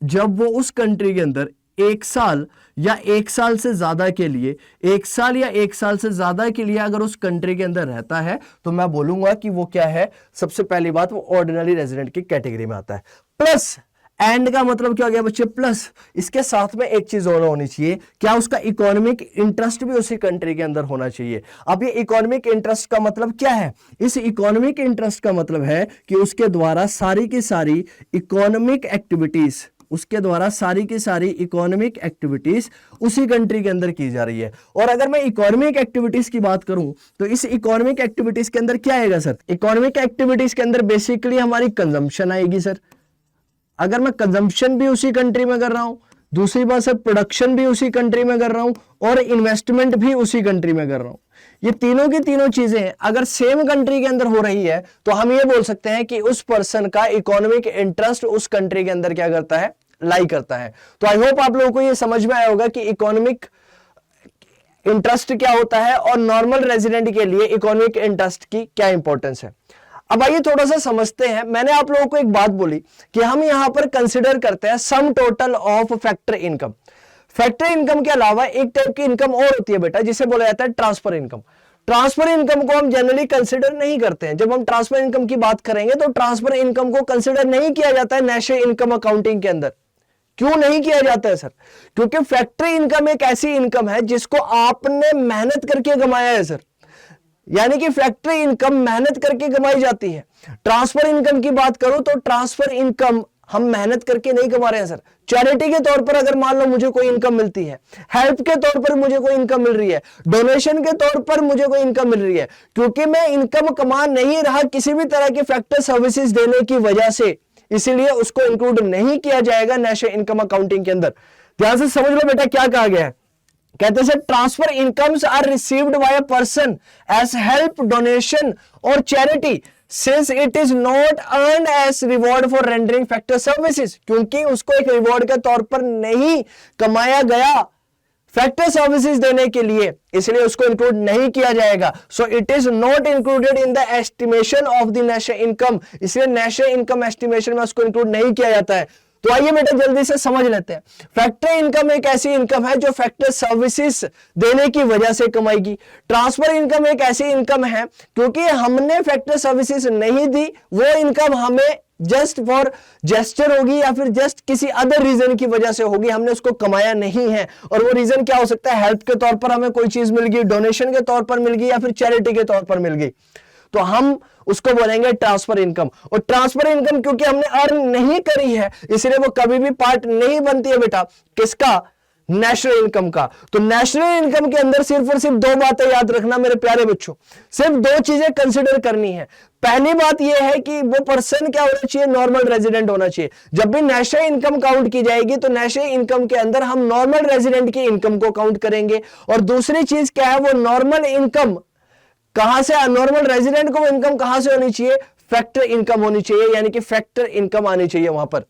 जब वो उस कंट्री के अंदर 1 साल या 1 साल से ज्यादा के लिए, 1 साल या 1 साल से ज्यादा के लिए अगर उस कंट्री के अंदर रहता है तो मैं बोलूंगा कि वो क्या है, सबसे पहली बात वो ऑर्डिनरी रेजिडेंट की कैटेगरी में आता है। प्लस, एंड का मतलब क्या हो गया बच्चे, प्लस इसके साथ में एक चीज और होनी चाहिए, क्या, उसका इकोनॉमिक इंटरेस्ट भी उसी कंट्री के अंदर होना चाहिए। अब ये इकोनॉमिक इंटरेस्ट का मतलब क्या है, इस इकोनॉमिक इंटरेस्ट का मतलब है कि उसके द्वारा सारी की सारी इकोनॉमिक एक्टिविटीज, उसके द्वारा सारी की सारी इकोनॉमिक एक्टिविटीज उसी कंट्री के अंदर की जा रही है। और अगर मैं इकोनॉमिक एक्टिविटीज की बात करूं तो इस इकोनॉमिक एक्टिविटीज के अंदर क्या आएगा सर, इकोनॉमिक एक्टिविटीज के अंदर बेसिकली हमारी कंजम्पशन आएगी सर। अगर मैं कंजम्पशन भी उसी कंट्री में कर रहा हूं, दूसरी बात सर प्रोडक्शन भी उसी कंट्री में कर रहा हूं और इन्वेस्टमेंट भी उसी कंट्री में कर रहा हूं, ये तीनों की तीनों चीजें अगर सेम कंट्री के अंदर हो रही है तो हम ये बोल सकते हैं कि उस पर्सन का इकोनॉमिक इंटरेस्ट उस कंट्री के अंदर क्या करता है, लाई करता है। तो आई होप आप लोगों को ये समझ में आया होगा कि इकोनॉमिक इंटरेस्ट क्या होता है और नॉर्मल रेजिडेंट के लिए इकोनॉमिक इंटरेस्ट की क्या इंपॉर्टेंस है। अब आइए थोड़ा सा समझते हैं। मैंने आप लोगों को एक बात बोली कि हम यहां पर कंसिडर करते हैं सम total of factor income. Factor income के अलावा एक टाइप की इनकम और होती है बेटा, जिसे बोला जाता है ट्रांसफर इनकम। ट्रांसफर इनकम को हम जनरली कंसिडर नहीं करते हैं। जब हम ट्रांसफर इनकम की बात करेंगे तो ट्रांसफर इनकम को कंसिडर नहीं किया जाता है नेशनल इनकम अकाउंटिंग के अंदर। क्यों नहीं किया जाता है सर? क्योंकि फैक्ट्री इनकम एक ऐसी इनकम है जिसको आपने मेहनत करके कमाया है सर, यानी कि फैक्ट्री इनकम मेहनत करके कमाई जाती है। ट्रांसफर इनकम की बात करूं तो ट्रांसफर इनकम हम मेहनत करके नहीं कमा रहे हैं सर। चैरिटी के तौर पर अगर मान लो मुझे कोई इनकम मिलती है, हेल्प के तौर पर मुझे कोई इनकम मिल रही है, डोनेशन के तौर पर मुझे कोई इनकम मिल रही है, क्योंकि मैं इनकम कमा नहीं रहा किसी भी तरह की फैक्टर सर्विसेज देने की वजह से, इसीलिए उसको इंक्लूड नहीं किया जाएगा नेशनल इनकम अकाउंटिंग के अंदर। ध्यान से समझ लो बेटा क्या कहा गया है। कहते हैं transfer incomes are received by a person as help, donation और charity since it is not earned as reward for rendering factor services, क्योंकि उसको एक रिवॉर्ड के तौर पर नहीं कमाया गया फैक्टर सर्विसेज देने के लिए, इसलिए उसको इंक्लूड नहीं किया जाएगा। So it is not included in the estimation of the national income, इसलिए नेशनल इनकम एस्टिमेशन में उसको इंक्लूड नहीं किया जाता है। तो आइए बेटा जल्दी से समझ लेते हैं। फैक्टर इनकम एक ऐसी इनकम है जो फैक्टर सर्विसेज देने की वजह से कमाएगी। ट्रांसफर इनकम एक ऐसी इनकम है क्योंकि हमने फैक्टर सर्विसेज नहीं दी, वो इनकम हमें जस्ट फॉर जेस्चर होगी या फिर जस्ट किसी अदर रीजन की वजह से होगी, हमने उसको कमाया नहीं है। और वो रीजन क्या हो सकता है, हेल्प के तौर पर हमें कोई चीज मिल गई, डोनेशन के तौर पर मिल गई या फिर चैरिटी के तौर पर मिल गई, तो हम उसको बोलेंगे ट्रांसफर इनकम। और ट्रांसफर इनकम क्योंकि हमने अर्न नहीं करी है इसलिए वो कभी भी पार्ट नहीं बनती है बेटा किसका, नेशनल इनकम का। तो नेशनल इनकम के अंदर सिर्फ और सिर्फ दो बातें याद रखना मेरे प्यारे बच्चों, सिर्फ दो चीजें कंसिडर करनी है। पहली बात यह है कि वो पर्सन क्या होना चाहिए, नॉर्मल रेजिडेंट होना चाहिए। जब भी नेशनल इनकम काउंट की जाएगी तो नेशनल इनकम के अंदर हम नॉर्मल रेजिडेंट की इनकम को काउंट करेंगे। और दूसरी चीज क्या है, वो नॉर्मल इनकम कहां से, नॉर्मल रेजिडेंट को इनकम कहां से होनी चाहिए, फैक्टर इनकम होनी चाहिए, यानी कि फैक्टर इनकम आनी चाहिए वहां पर।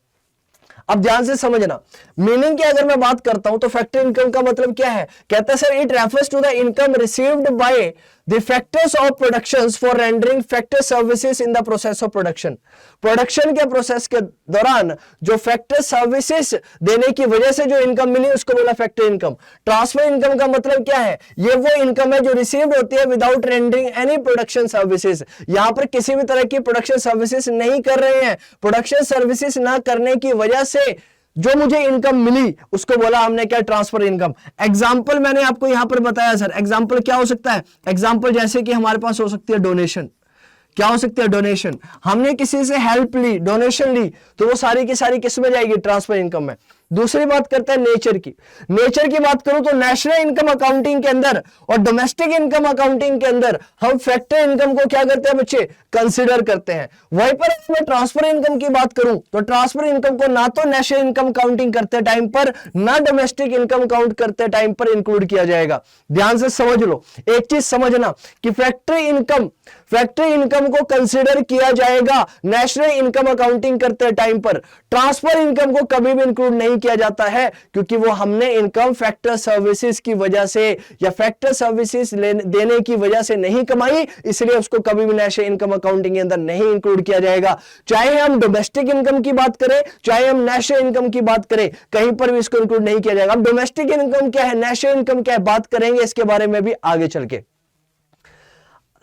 अब ध्यान से समझना, मीनिंग की अगर मैं बात करता हूं तो फैक्टर इनकम का मतलब क्या है, कहता है sir it refers to the income received by the factors of productions for rendering factor services in the process of production. Production के प्रोसेस के दौरान जो फैक्टर सर्विसेज देने की वजह से जो इनकम मिली उसको बोला फैक्टर इनकम। ट्रांसफर इनकम का मतलब क्या है? ये वो इनकम है जो रिसीव्ड होती है without rendering any production services. यहां पर किसी भी तरह की प्रोडक्शन सर्विसेज नहीं कर रहे हैं। प्रोडक्शन सर्विसेज ना करने की वजह से जो मुझे इनकम मिली उसको बोला हमने क्या? Transfer income. एग्जांपल मैंने आपको यहां पर बताया सर। एग्जांपल क्या हो सकता है? एग्जांपल जैसे कि हमारे पास हो सकती है डोनेशन। क्या हो सकती है? डोनेशन। हमने किसी से हेल्प ली, डोनेशन ली, तो वो सारी की सारी किस में जाएगी? ट्रांसफर इनकम में। दूसरी बात करते हैं नेचर की। नेचर की बात करूं तो नेशनल इनकम अकाउंटिंग के अंदर और डोमेस्टिक इनकम अकाउंटिंग के अंदर हम फैक्टर इनकम को क्या करते हैं बच्चे? कंसीडर करते हैं। वहीं पर मैं ट्रांसफर इनकम की बात करूं तो ट्रांसफर इनकम को ना तो नेशनल इनकम अकाउंटिंग करते टाइम पर ना डोमेस्टिक इनकम अकाउंट करते टाइम पर इंक्लूड किया जाएगा। ध्यान से समझ लो, एक चीज समझना कि फैक्टर इनकम को कंसीडर किया जाएगा नेशनल इनकम अकाउंटिंग करते टाइम पर। ट्रांसफर इनकम को कभी भी इंक्लूड नहीं किया जाता है क्योंकि वो हमने इनकम फैक्टर सर्विसेज की वजह से या फैक्टर सर्विसेज देने की वजह से नहीं कमाई, इसलिए उसको कभी भी नेशनल इनकम अकाउंटिंग के अंदर नहीं इंक्लूड किया जाएगा। चाहे हम डोमेस्टिक इनकम की बात करें, चाहे हम नेशनल इनकम की बात करें, कहीं पर भी इसको इंक्लूड नहीं किया जाएगा। अब डोमेस्टिक इनकम क्या है, नेशनल इनकम क्या है, बात करेंगे इसके बारे में भी आगे चल के।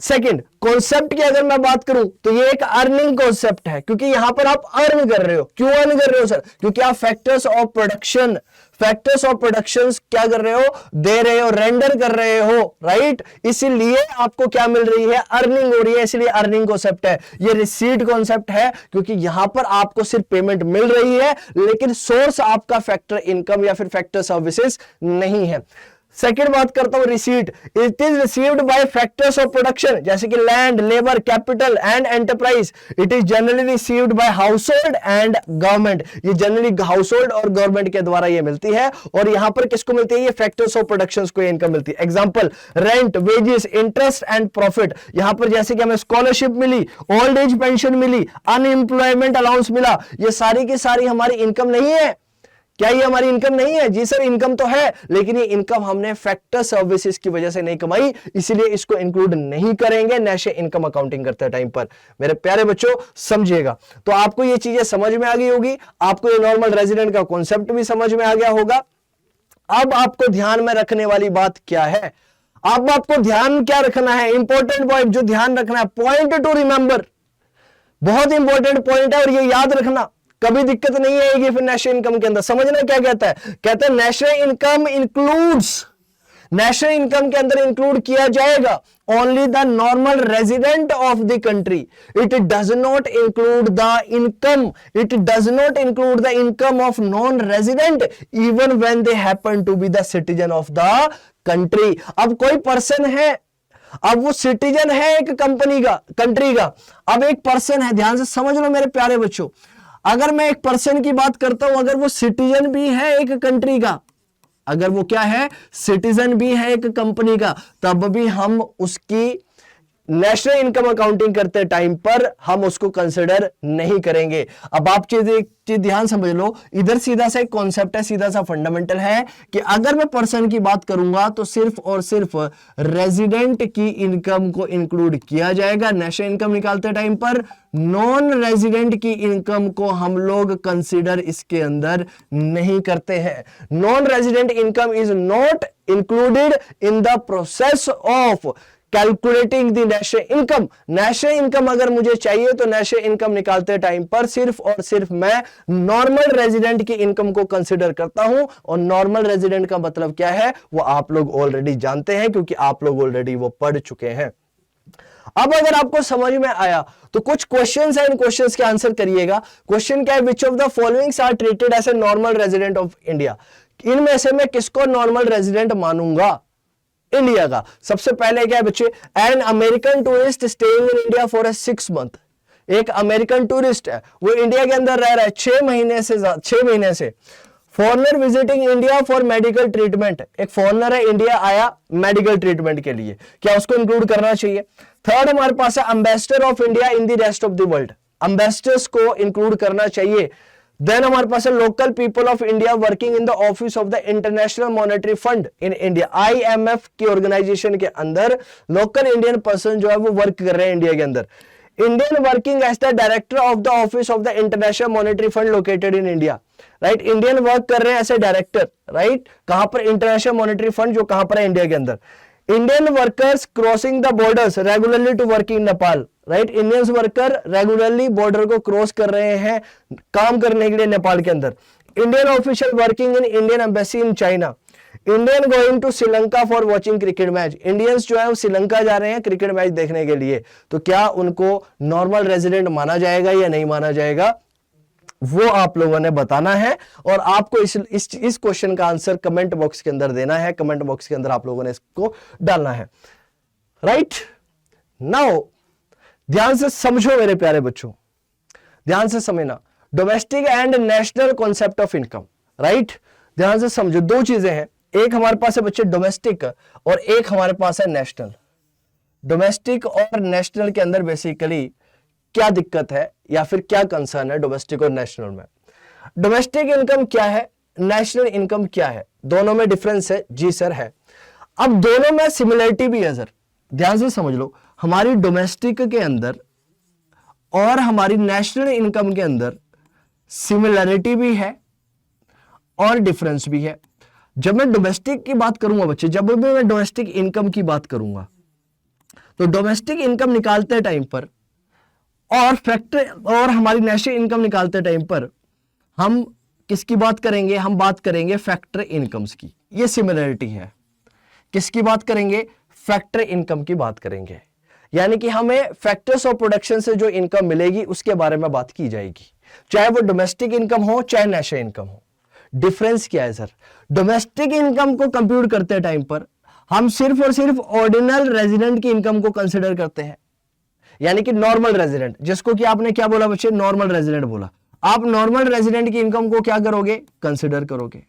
सेकंड कॉन्सेप्ट की अगर मैं बात करूं तो ये एक अर्निंग कॉन्सेप्ट है क्योंकि यहां पर आप अर्न कर रहे हो। क्यों अर्न कर रहे हो सर? क्योंकि आप फैक्टर्स ऑफ प्रोडक्शन क्या कर रहे हो? दे रहे हो, रेंडर कर रहे हो, राइट? इसीलिए आपको क्या मिल रही है? अर्निंग हो रही है, इसलिए अर्निंग कॉन्सेप्ट है। ये रिसीट कॉन्सेप्ट है क्योंकि यहां पर आपको सिर्फ पेमेंट मिल रही है लेकिन सोर्स आपका फैक्टर इनकम या फिर फैक्टर सर्विसेज नहीं है। सेकेंड बात करता हूं receipt. It is received bye factors of production जैसे कि land, labour, capital and enterprise. It is generally received by house hold and government. ये जनरली हाउस होल्ड और गवर्नमेंट के द्वारा ये मिलती है और यहां पर किसको मिलती है? ये फैक्टर्स ऑफ प्रोडक्शन को इनकम मिलती है। Example rent, wages, interest and profit. यहां पर जैसे कि हमें स्कॉलरशिप मिली, ओल्ड एज पेंशन मिली, अनएम्प्लॉयमेंट अलाउंस मिला, ये सारी की सारी हमारी इनकम नहीं है। क्या ये हमारी इनकम नहीं है? जी सर, इनकम तो है लेकिन ये इनकम हमने फैक्टर सर्विसेज की वजह से नहीं कमाई, इसलिए इसको इंक्लूड नहीं करेंगे नेशनल इनकम अकाउंटिंग करते टाइम पर। मेरे प्यारे बच्चों समझिएगा। तो आपको ये चीजें समझ में आ गई होगी, आपको ये नॉर्मल रेजिडेंट का कॉन्सेप्ट भी समझ में आ गया होगा। अब आपको ध्यान में रखने वाली बात क्या है? अब आपको ध्यान क्या रखना है? इंपॉर्टेंट पॉइंट जो ध्यान रखना है, पॉइंट टू रिमेंबर, बहुत इंपॉर्टेंट पॉइंट है और ये याद रखना, कभी दिक्कत नहीं आएगी फिर नेशनल इनकम के अंदर। समझना क्या कहता है? कहता है नेशनल इनकम के अंदर इंक्लूड किया जाएगा only the normal resident of the country. It does not include the income of non resident even when they happen to be the citizen of the country. अब कोई पर्सन है, अब वो citizen है एक कंट्री का, अब एक पर्सन है, ध्यान से समझ लो मेरे प्यारे बच्चों। अगर मैं एक पर्सन की बात करता हूं, अगर वो सिटीजन भी है एक कंट्री का, अगर वो क्या है? सिटीजन भी है एक कंपनी का, तब भी हम उसकी नेशनल इनकम अकाउंटिंग करते टाइम पर हम उसको कंसिडर नहीं करेंगे। अब आप चीज ध्यान समझ लो, इधर सीधा सा एक कॉन्सेप्ट है, सीधा सा फंडामेंटल है कि अगर मैं पर्सन की बात करूंगा तो सिर्फ और सिर्फ रेजिडेंट की इनकम को इंक्लूड किया जाएगा नेशनल इनकम निकालते टाइम पर। नॉन रेजिडेंट की इनकम को हम लोग कंसिडर इसके अंदर नहीं करते हैं। Non resident income is not included in the process of calculating the national income. National income अगर मुझे चाहिए तो नेशनल इनकम निकालते टाइम पर सिर्फ और सिर्फ मैं नॉर्मल रेजिडेंट की इनकम को कंसिडर करता हूं। और नॉर्मल रेजिडेंट का मतलब क्या है वो आप लोग ऑलरेडी जानते हैं क्योंकि आप लोग ऑलरेडी वो पढ़ चुके हैं। अब अगर आपको समझ में आया तो कुछ क्वेश्चंस हैं, इन क्वेश्चंस के आंसर करिएगा। क्वेश्चन क्या है? Which of the followings are treated as a normal resident of India. इनमें से मैं किसको नॉर्मल रेजिडेंट मानूंगा? इंडिया का। सबसे पहले क्या है बच्चे? An American tourist staying in India for 6 month. एक अमेरिकन टूरिस्ट है, वो इंडिया के अंदर रह रहा है 6 महीने से। Foreigner visiting India for medical treatment. एक फॉरेनर है, इंडिया आया मेडिकल ट्रीटमेंट के लिए, क्या उसको इंक्लूड करना चाहिए? थर्ड हमारे पास है ambassador of India in the rest of the world. Ambassadors को इंक्लूड करना चाहिए। देन हमारे पास है local people of India working in the office of the international monetary fund in India. IMF की ऑर्गेनाइजेशन के अंदर लोकल इंडियन पर्सन जो है वो वर्क कर रहे हैं इंडिया के अंदर। Indian working as the director of the office of the international monetary fund located in India, right. Indian work कर रहे हैं एज ए डायरेक्टर, राइट। कहां पर? इंटरनेशनल मॉनेटरी फंड जो कहां पर है? इंडिया के अंदर। Indian workers crossing the borders regularly to work in Nepal, right. Indians worker regularly border को क्रॉस कर रहे हैं काम करने के लिए नेपाल के अंदर। Indian official working in Indian embassy in China. Indian going to Sri Lanka for watching cricket match. Indians जो है वो श्रीलंका जा रहे हैं क्रिकेट मैच देखने के लिए। तो क्या उनको नॉर्मल रेजिडेंट माना जाएगा या नहीं माना जाएगा, वो आप लोगों ने बताना है। और आपको इस क्वेश्चन का आंसर कमेंट बॉक्स के अंदर देना है। कमेंट बॉक्स के अंदर आप लोगों ने इसको डालना है, राइट। नाउ ध्यान से समझो मेरे प्यारे बच्चों, ध्यान से समझना। Domestic and national concept of income, right. ध्यान से समझो, दो चीजें हैं, एक हमारे पास है बच्चे डोमेस्टिक और एक हमारे पास है नेशनल। डोमेस्टिक और नेशनल के अंदर बेसिकली क्या दिक्कत है या फिर क्या कंसर्न है डोमेस्टिक और नेशनल में? डोमेस्टिक इनकम क्या है, नेशनल इनकम क्या है, दोनों में डिफरेंस है? जी सर है। अब दोनों में सिमिलरिटी भी है सर, ध्यान से समझ लो। हमारी डोमेस्टिक के अंदर और हमारी नेशनल इनकम के अंदर सिमिलरिटी भी है और डिफरेंस भी है। जब मैं डोमेस्टिक की बात करूंगा बच्चे, जब भी मैं डोमेस्टिक इनकम की बात करूंगा तो डोमेस्टिक इनकम निकालते टाइम पर और फैक्टर और हमारी नेशनल इनकम निकालते टाइम पर हम किसकी बात करेंगे? हम बात करेंगे फैक्टर इनकम्स की। ये सिमिलरिटी है। किसकी बात करेंगे? फैक्टर इनकम की बात करेंगे। यानी कि हमें फैक्टर्स ऑफ प्रोडक्शन से जो इनकम मिलेगी उसके बारे में बात की जाएगी, चाहे वो डोमेस्टिक इनकम हो चाहे नेशनल इनकम हो। डिफरेंस क्या है सर? डोमेस्टिक इनकम को कंप्यूट करते टाइम पर हम सिर्फ और सिर्फ ऑर्डिनल रेजिडेंट की इनकम को कंसिडर करते हैं, यानी कि नॉर्मल रेजिडेंट, जिसको कि आपने क्या बोला बच्चे? नॉर्मल रेजिडेंट बोला। आप नॉर्मल रेजिडेंट की इनकम को क्या करोगे? कंसिडर करोगे।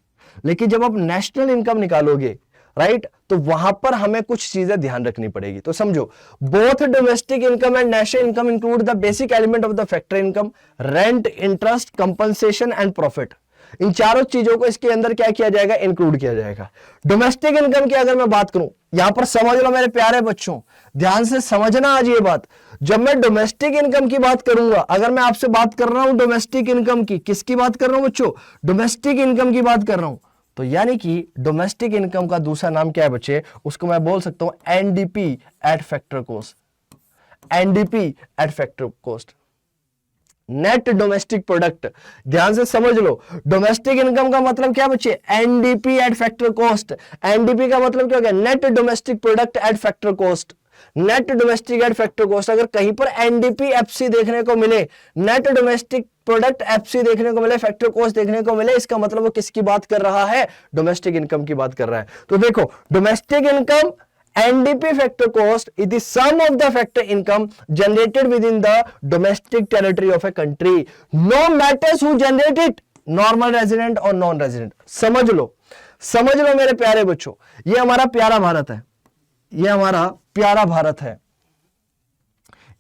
लेकिन जब आप नेशनल इनकम निकालोगे, राइट, तो वहां पर हमें कुछ चीजें ध्यान रखनी पड़ेगी। तो समझो, both domestic income and national income include the basic element of the factor income, rent, interest, compensation and profit. इन चारों चीजों को इसके अंदर क्या किया जाएगा? इंक्लूड किया जाएगा। डोमेस्टिक इनकम की अगर मैं बात करूं, यहां पर समझ लो मेरे प्यारे बच्चों, ध्यान से समझना आज ये बात। जब मैं डोमेस्टिक इनकम की बात करूंगा, अगर मैं आपसे बात कर रहा हूं डोमेस्टिक इनकम की, किसकी बात कर रहा हूं बच्चों? डोमेस्टिक इनकम की बात कर रहा हूं। तो यानी कि डोमेस्टिक इनकम का दूसरा नाम क्या है बच्चे? उसको मैं बोल सकता हूं NDP at factor cost. NDP at factor cost, net domestic product. ध्यान से समझ लो, डोमेस्टिक इनकम का मतलब क्या बच्चे? NDP at factor cost. NDP का मतलब क्या हो गया? Net domestic product at factor cost. Net domestic eight factor cost. अगर कहीं पर एनडीपी एफसी देखने को मिले, नेट डोमेस्टिक प्रोडक्ट एफसी देखने को मिले, फैक्टर कॉस्ट देखने को मिले, इसका मतलब वो किसकी बात कर रहा है? डोमेस्टिक इनकम की बात कर रहा है। तो देखो, domestic income NDP factor cost is the sum of the factor income generated within the domestic territory of a country, no matters who generate it, normal resident or non resident। समझ लो मेरे प्यारे बच्चों, ये हमारा प्यारा भारत है, ये हमारा प्यारा भारत है,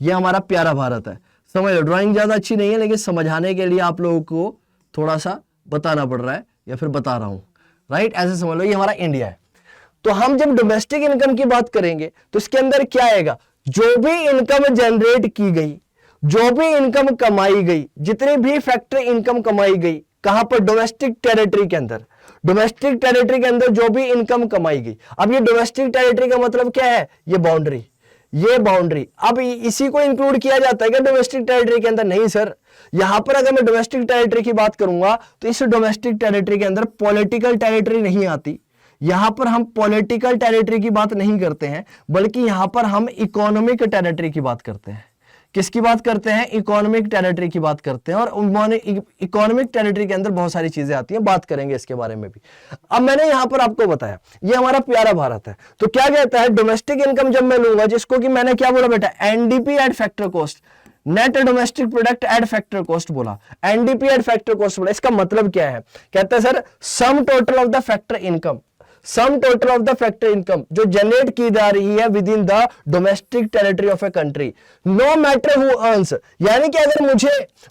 ये हमारा प्यारा भारत है। समझ लो, ड्राइंग ज्यादा अच्छी नहीं है लेकिन समझाने के लिए आप लोगों को थोड़ा सा बताना पड़ रहा है या फिर बता रहा हूं, राइट। ऐसे समझ लो, ये हमारा इंडिया है। तो हम जब डोमेस्टिक इनकम की बात करेंगे तो इसके अंदर क्या आएगा? जो भी इनकम जनरेट की गई, जो भी इनकम कमाई गई, जितनी भी फैक्टर इनकम कमाई गई, कहां पर? डोमेस्टिक टेरिटरी के अंदर। डोमेस्टिक टेरिटरी के अंदर जो भी इनकम कमाई गई। अब ये डोमेस्टिक टेरिटरी का मतलब क्या है? ये बाउंड्री, ये बाउंड्री। अब इसी को इंक्लूड किया जाता है क्या डोमेस्टिक टेरिटरी के अंदर? नहीं सर। यहां पर अगर मैं डोमेस्टिक टेरिटरी की बात करूंगा तो इस डोमेस्टिक टेरिटरी के अंदर पॉलिटिकल टेरिटरी नहीं आती। यहां पर हम पॉलिटिकल टेरिटरी की बात नहीं करते हैं, बल्कि यहां पर हम इकोनॉमिक टेरिटरी की बात करते हैं। किसकी बात करते हैं? इकोनॉमिक टेरिटरी की बात करते हैं। और इकोनॉमिक टेरिटरी के अंदर बहुत सारी चीजें आती हैं, बात करेंगे इसके बारे में भी। अब मैंने यहां पर आपको बताया, ये हमारा प्यारा भारत है। तो क्या कहता है? डोमेस्टिक इनकम जब मैं लूंगा, जिसको कि मैंने क्या बोला बेटा? NDP at factor cost, net domestic product at factor cost बोला, एनडीपी एट फैक्टर कॉस्ट बोला। इसका मतलब क्या है? कहता है sir, sum total of the factor income, sum total of the factor income जो जनरेट की जा रही है within the domestic territory of a country, no matter who earns. यानी कि अगर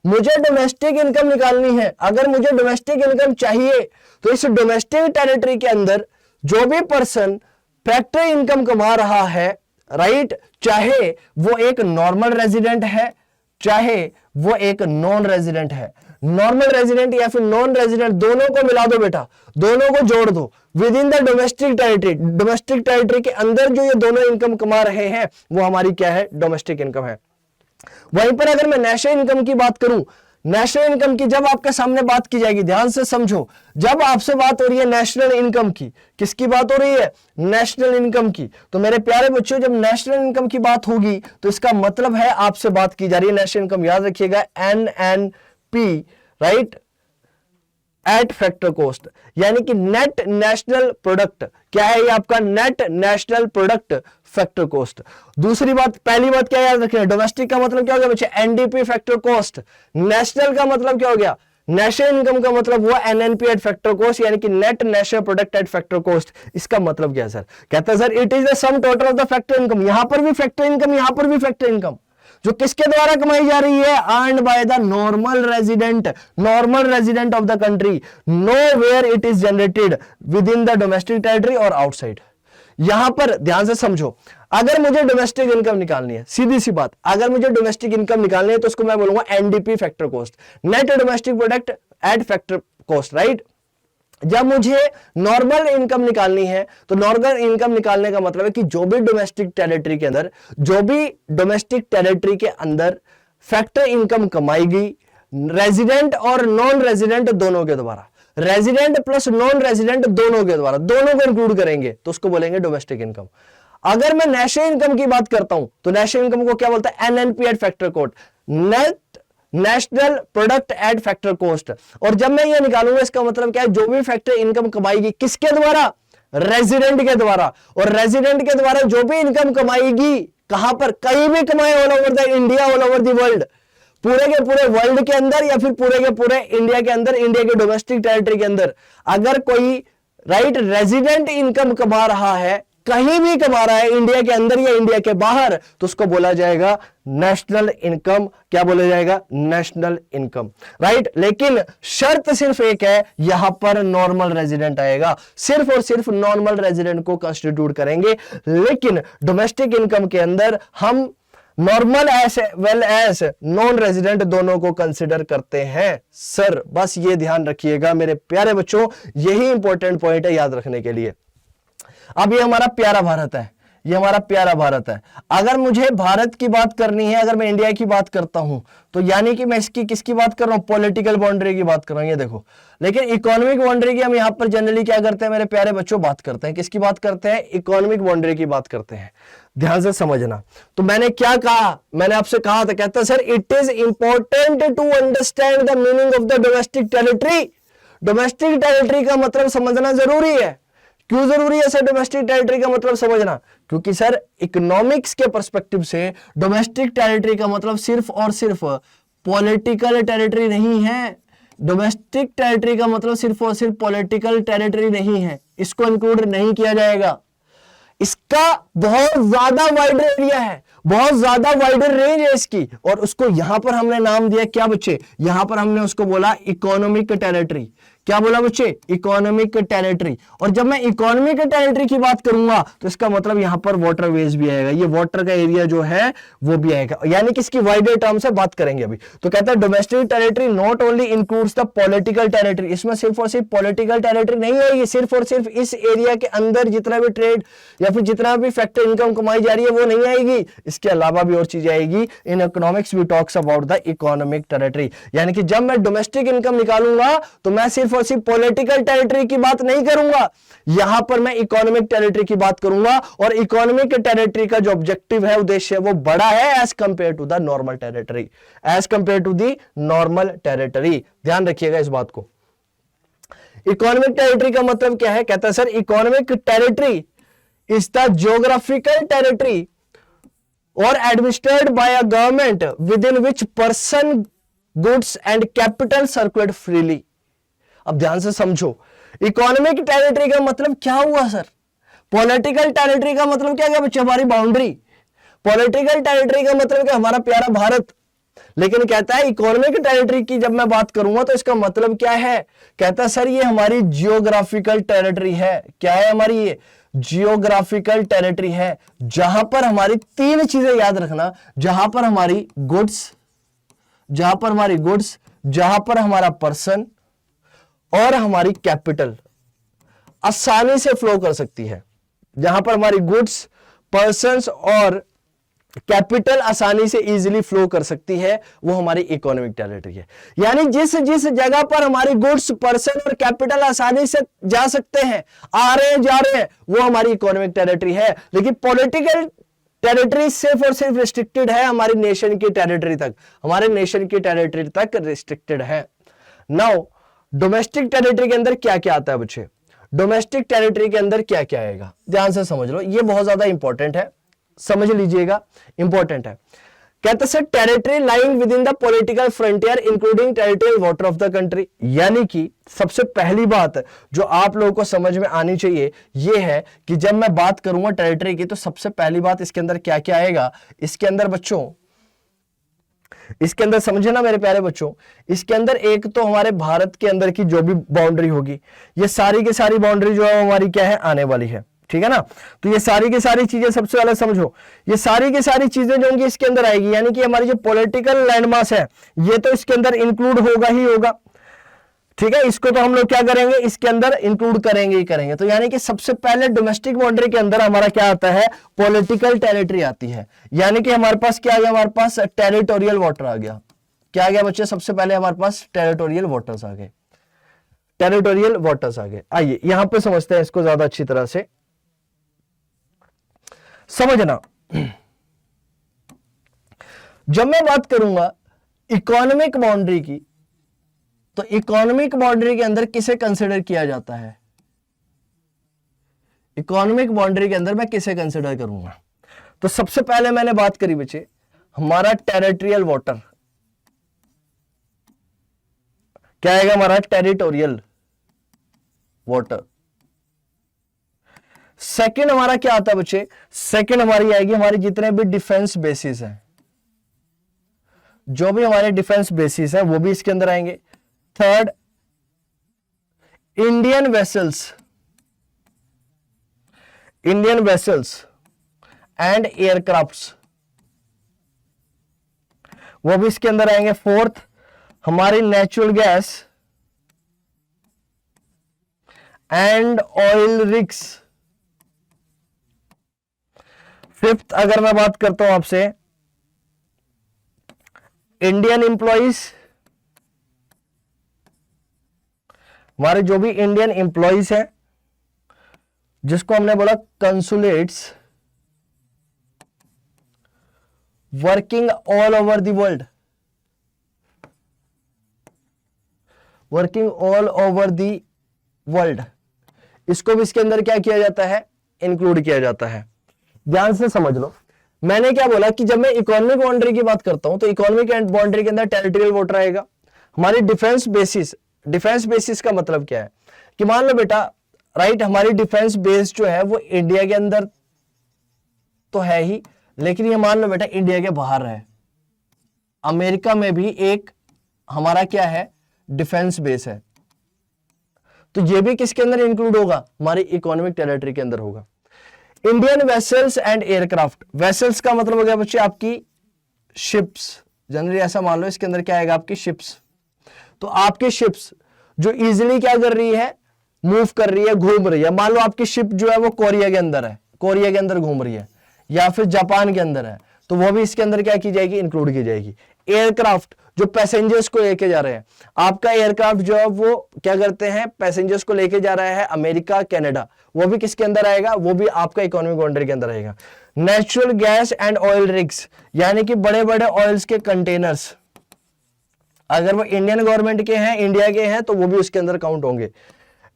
मुझे डोमेस्टिक इनकम निकालनी है, अगर मुझे डोमेस्टिक इनकम चाहिए, तो इस डोमेस्टिक टेरिटरी के अंदर जो भी पर्सन फैक्टर इनकम कमा रहा है, राइट, चाहे वो एक नॉर्मल रेजिडेंट है, चाहे वो एक नॉन रेजिडेंट है, नॉर्मल रेजिडेंट या फिर नॉन रेजिडेंट, दोनों को मिला दो बेटा, दोनों को जोड़ दो with in the domestic territory. Domestic territory के अंदर जो ये दोनों इनकम कमा रहे हैं वो हमारी क्या है, डोमेस्टिक इनकम है। वहीं पर अगर मैं नेशनल इनकम की बात करूं, नेशनल इनकम की जब आपके सामने बात की जाएगी, ध्यान से समझो, जब आपसे बात हो रही है नेशनल इनकम की, किसकी बात हो रही है, नेशनल इनकम की, तो मेरे प्यारे बच्चों जब नेशनल इनकम की बात होगी तो इसका मतलब है आपसे बात की जा रही है नेशनल इनकम, याद रखिएगा NNP, right, eight factor cost, यानी कि नेट नेशनल प्रोडक्ट। क्या है ये आपका net national product factor cost. दूसरी बात, पहली बात क्या याद रखना, डोमेस्टिक का मतलब क्या हो गया बच्चे, NDP फैक्टर कॉस्ट। नेशनल का मतलब क्या हो गया, नेशनल इनकम का मतलब हुआ NNP एट फैक्टर कॉस्ट, यानी कि net national product at factor cost. इसका मतलब क्या है सर, कहता है sir it is the some total of the factor income. यहां पर भी फैक्टर इनकम, यहां पर भी फैक्टर इनकम, जो किसके द्वारा कमाई जा रही है, earned by the normal resident of the country, no where it is generated within the domestic territory और आउटसाइड। यहां पर ध्यान से समझो, अगर मुझे डोमेस्टिक इनकम निकालनी है, सीधी सी बात, अगर मुझे डोमेस्टिक इनकम निकालनी है तो उसको मैं बोलूंगा NDP factor cost, net domestic product at factor cost, right. जब मुझे नॉर्मल इनकम निकालनी है तो नॉर्मल इनकम निकालने का मतलब है कि जो भी डोमेस्टिक टेरिटरी के अंदर फैक्टर इनकम कमाई गई रेजिडेंट और नॉन रेजिडेंट दोनों के द्वारा, रेजिडेंट प्लस नॉन रेजिडेंट दोनों के द्वारा, दोनों को इंक्लूड करेंगे तो उसको बोलेंगे डोमेस्टिक इनकम। अगर मैं नेशनल इनकम की बात करता हूं तो नेशनल इनकम को क्या बोलता है, NNP eight factor cost, net national product at factor cost. और जब मैं ये निकालूंगा इसका मतलब क्या है, जो भी फैक्टर इनकम कमाएगी किसके द्वारा, रेजिडेंट के द्वारा, और रेजिडेंट के द्वारा जो भी इनकम कमाएगी कहां पर, कहीं भी कमाए, all over the India, all over the world, पूरे के पूरे वर्ल्ड के अंदर या फिर पूरे के पूरे इंडिया के अंदर, इंडिया के डोमेस्टिक टेरिटरी के अंदर, अगर कोई राइट रेजिडेंट इनकम कमा रहा है, कहीं भी कमा रहा है, इंडिया के अंदर या इंडिया के बाहर, तो उसको बोला जाएगा नेशनल इनकम। क्या बोला जाएगा, नेशनल इनकम, राइट। लेकिन शर्त सिर्फ एक है, यहां पर नॉर्मल रेजिडेंट आएगा, सिर्फ और सिर्फ नॉर्मल रेजिडेंट को कंस्टिट्यूट करेंगे। लेकिन डोमेस्टिक इनकम के अंदर हम normal as well as non resident दोनों को कंसिडर करते हैं सर। बस ये ध्यान रखिएगा मेरे प्यारे बच्चों, यही इंपॉर्टेंट पॉइंट है याद रखने के लिए। अब ये हमारा प्यारा भारत है, ये हमारा प्यारा भारत है। अगर मुझे भारत की बात करनी है, अगर मैं इंडिया की बात करता हूं तो यानी कि मैं इसकी किसकी बात कर रहा हूं, पॉलिटिकल बाउंड्री की बात कर रहा हूं, ये देखो। लेकिन इकोनॉमिक बाउंड्री की हम यहां पर जनरली क्या करते हैं मेरे प्यारे बच्चों, बात करते हैं, किसकी बात करते हैं, इकोनॉमिक बाउंड्री की बात करते हैं। ध्यान से समझना। तो मैंने क्या कहा, मैंने आपसे कहा था, कहता sir it is important to understand the meaning of the domestic territory. Domestic territory का मतलब समझना जरूरी है। क्यों जरूरी है सर डोमेस्टिक टेरिटरी का मतलब समझना, क्योंकि सर इकोनॉमिक्स के पर्सपेक्टिव से डोमेस्टिक टेरिटरी का मतलब सिर्फ और सिर्फ पॉलिटिकल टेरिटरी नहीं है। डोमेस्टिक टेरिटरी का मतलब सिर्फ और सिर्फ पॉलिटिकल टेरिटरी नहीं है, इसको इंक्लूड नहीं किया जाएगा। इसका बहुत ज्यादा वाइडर एरिया है, बहुत ज्यादा वाइडर रेंज है इसकी, और उसको यहां पर हमने नाम दिया क्या बच्चे, यहां पर हमने उसको बोला इकोनॉमिक टेरिटरी। क्या बोला बच्चे, इकोनॉमिक टेरिटरी। और जब मैं इकोनॉमिक टेरिटरी की बात करूंगा तो इसका मतलब यहां पर वाटरवेज भी आएगा, ये वाटर का एरिया जो है वो भी आएगा, यानी कि इसकी वाइडर टर्म से बात करेंगे अभी। तो कहता है domestic territory not only includes the political territory, इसमें सिर्फ और सिर्फ पॉलिटिकल टेरिटरी नहीं आएगी, सिर्फ और सिर्फ इस एरिया के अंदर जितना भी ट्रेड या फिर जितना भी फैक्टर इनकम कमाई जा रही है वो नहीं आएगी, इसके अलावा भी और चीजें आएगी। In economics we talks about the economic territory, यानी कि जब मैं डोमेस्टिक इनकम निकालूंगा तो मैं सिर्फ और सिर्फ पॉलिटिकल टेरिटरी की बात नहीं करूंगा, यहां पर मैं इकोनॉमिक टेरिटरी की बात करूंगा। और इकोनॉमिक टेरिटरी का जो ऑब्जेक्टिव है, उद्देश्य है, वो बड़ा है as compare to the normal territory, as compare to the normal territory. ध्यान रखिएगा इस बात को। इकोनॉमिक टेरिटरी का मतलब क्या है, कहता है sir economic territory is the geographical territory और administered by a government within which person goods and capital circulate freely. अब ध्यान से समझो, इकोनॉमिक टेरिटरी का मतलब क्या हुआ सर? पॉलिटिकल टेरिटरी का मतलब क्या गया बच्चे? हमारी बाउंड्री। पॉलिटिकल टेरिटरी का मतलब क्या? हमारा प्यारा भारत। लेकिन कहता है इकोनॉमिक टेरिटरी की जब मैं बात करूंगा तो इसका मतलब क्या है? कहता है सर ये हमारी जियोग्राफिकल टेरिटरी है। क्या है हमारी? ये जियोग्राफिकल टेरिटरी है, जहां पर हमारी तीन चीजें याद रखना, जहां पर हमारी गुड्स, जहां पर हमारा पर्सन और हमारी कैपिटल आसानी से फ्लो कर सकती है। जहां पर हमारी गुड्स, पर्संस और कैपिटल आसानी से इजीली फ्लो कर सकती है, वो हमारी इकोनॉमिक टेरिटरी है। यानी जिस जिस जगह पर हमारी गुड्स, पर्सन और कैपिटल आसानी से जा सकते हैं, आ रहे हैं, जा रहे हैं, वो हमारी इकोनॉमिक टेरिटरी है। लेकिन पॉलिटिकल टेरिटरी सिर्फ और सिर्फ रिस्ट्रिक्टेड है हमारी नेशन की टेरिटरी तक, हमारे नेशन की टेरिटरी तक रिस्ट्रिक्टेड है। नाउ डोमेस्टिक टेरिटरी के अंदर क्या क्या आता है बच्चे? डोमेस्टिक टेरिटरी के अंदर क्या क्या आएगा? ध्यान से समझ लो, ये बहुत ज्यादा इंपॉर्टेंट है, समझ लीजिएगा, इंपॉर्टेंट है। कहते sir territory lying with in the political frontier including territorial water of the country. यानी कि सबसे पहली बात जो आप लोगों को समझ में आनी चाहिए यह है कि जब मैं बात करूंगा टेरिटरी की तो सबसे पहली बात इसके अंदर क्या क्या आएगा। इसके अंदर बच्चों, इसके अंदर समझे ना मेरे प्यारे बच्चों, इसके अंदर एक तो हमारे भारत के अंदर की जो भी बाउंड्री होगी, ये सारी की सारी बाउंड्री जो है हमारी क्या है, आने वाली है। ठीक है ना? तो ये सारी की सारी चीजें सबसे पहले समझो, ये सारी की सारी चीजें जो होंगी इसके अंदर आएगी। यानी कि हमारी जो पॉलिटिकल लैंडमास है ये तो इसके अंदर इंक्लूड होगा ही होगा। ठीक है, इसको तो हम लोग क्या करेंगे, इसके अंदर इंक्लूड करेंगे ही करेंगे। तो यानी कि सबसे पहले डोमेस्टिक बाउंड्री के अंदर हमारा क्या आता है, पॉलिटिकल टेरिटरी आती है। यानी कि हमारे पास क्या आ गया, हमारे पास टेरिटोरियल वाटर आ गया। क्या आ गया बच्चे? सबसे पहले हमारे पास टेरिटोरियल वाटर्स आ गए, टेरिटोरियल वाटर्स आ गए। आइए यहां पे समझते हैं इसको ज्यादा अच्छी तरह से समझना। जब मैं बात करूंगा इकोनॉमिक बाउंड्री की, तो इकोनॉमिक बाउंड्री के अंदर किसे कंसिडर किया जाता है? इकोनॉमिक बाउंड्री के अंदर मैं किसे कंसिडर करूंगा? तो सबसे पहले मैंने बात करी बच्चे हमारा टेरिटोरियल वाटर। क्या आएगा हमारा? Territorial water. सेकंड हमारा क्या आता है बच्चे? सेकंड हमारी आएगी हमारी जितने भी डिफेंस बेसिस हैं, जो भी हमारे डिफेंस बेसिस हैं वो भी इसके अंदर आएंगे। Third Indian vessels, Indian vessels and aircrafts, वो भी इसके अंदर आएंगे। फोर्थ हमारी natural gas and oil rigs. Fifth अगर मैं बात करता हूं आपसे इंडियन एम्प्लॉइज, हमारे जो भी इंडियन एम्प्लॉइज हैं जिसको हमने बोला consulates working all over the world, working all over the world, इसको भी इसके अंदर क्या किया जाता है, इंक्लूड किया जाता है। ध्यान से समझ लो, मैंने क्या बोला कि जब मैं इकोनॉमिक बाउंड्री की बात करता हूं तो इकोनॉमिक बाउंड्री के अंदर टेरिटोरियल वाटर आएगा। हमारी डिफेंस बेसिस, डिफेंस बेसिस का मतलब क्या है कि मान लो बेटा राइट, हमारी डिफेंस बेस जो है वो इंडिया के अंदर तो है ही, लेकिन ये मान लो बेटा इंडिया के बाहर है, अमेरिका में भी एक हमारा क्या है, डिफेंस बेस है। तो ये भी किसके अंदर इंक्लूड होगा, हमारी इकोनॉमिक टेरिटरी के अंदर होगा। Indian vessels and aircraft, vessels का मतलब हो गया बच्चे आपकी शिप्स, जनरली ऐसा मान लो इसके अंदर क्या आएगा, आपकी शिप्स। तो आपकी शिप्स जो इजीली क्या कर रही है, मूव कर रही है, घूम रही है। मान लो आपकी शिप जो है वो कोरिया के अंदर है, कोरिया के अंदर घूम रही है, या फिर जापान के अंदर है, तो वो भी इसके अंदर क्या की जाएगी, इंक्लूड की जाएगी। एयरक्राफ्ट जो पैसेंजर्स को लेके जा रहे हैं, आपका एयरक्राफ्ट जो है वो क्या करते हैं, पैसेंजर्स को लेके जा रहा है अमेरिका, कनाडा, वो भी किसके अंदर आएगा, वो भी आपका इकोनॉमिक बाउंड्री के अंदर आएगा। Natural gas and oil rigs, यानी कि बड़े बड़े ऑयल्स के कंटेनर्स, अगर वो इंडियन गवर्नमेंट के हैं, इंडिया के हैं, तो वो भी उसके अंदर काउंट होंगे।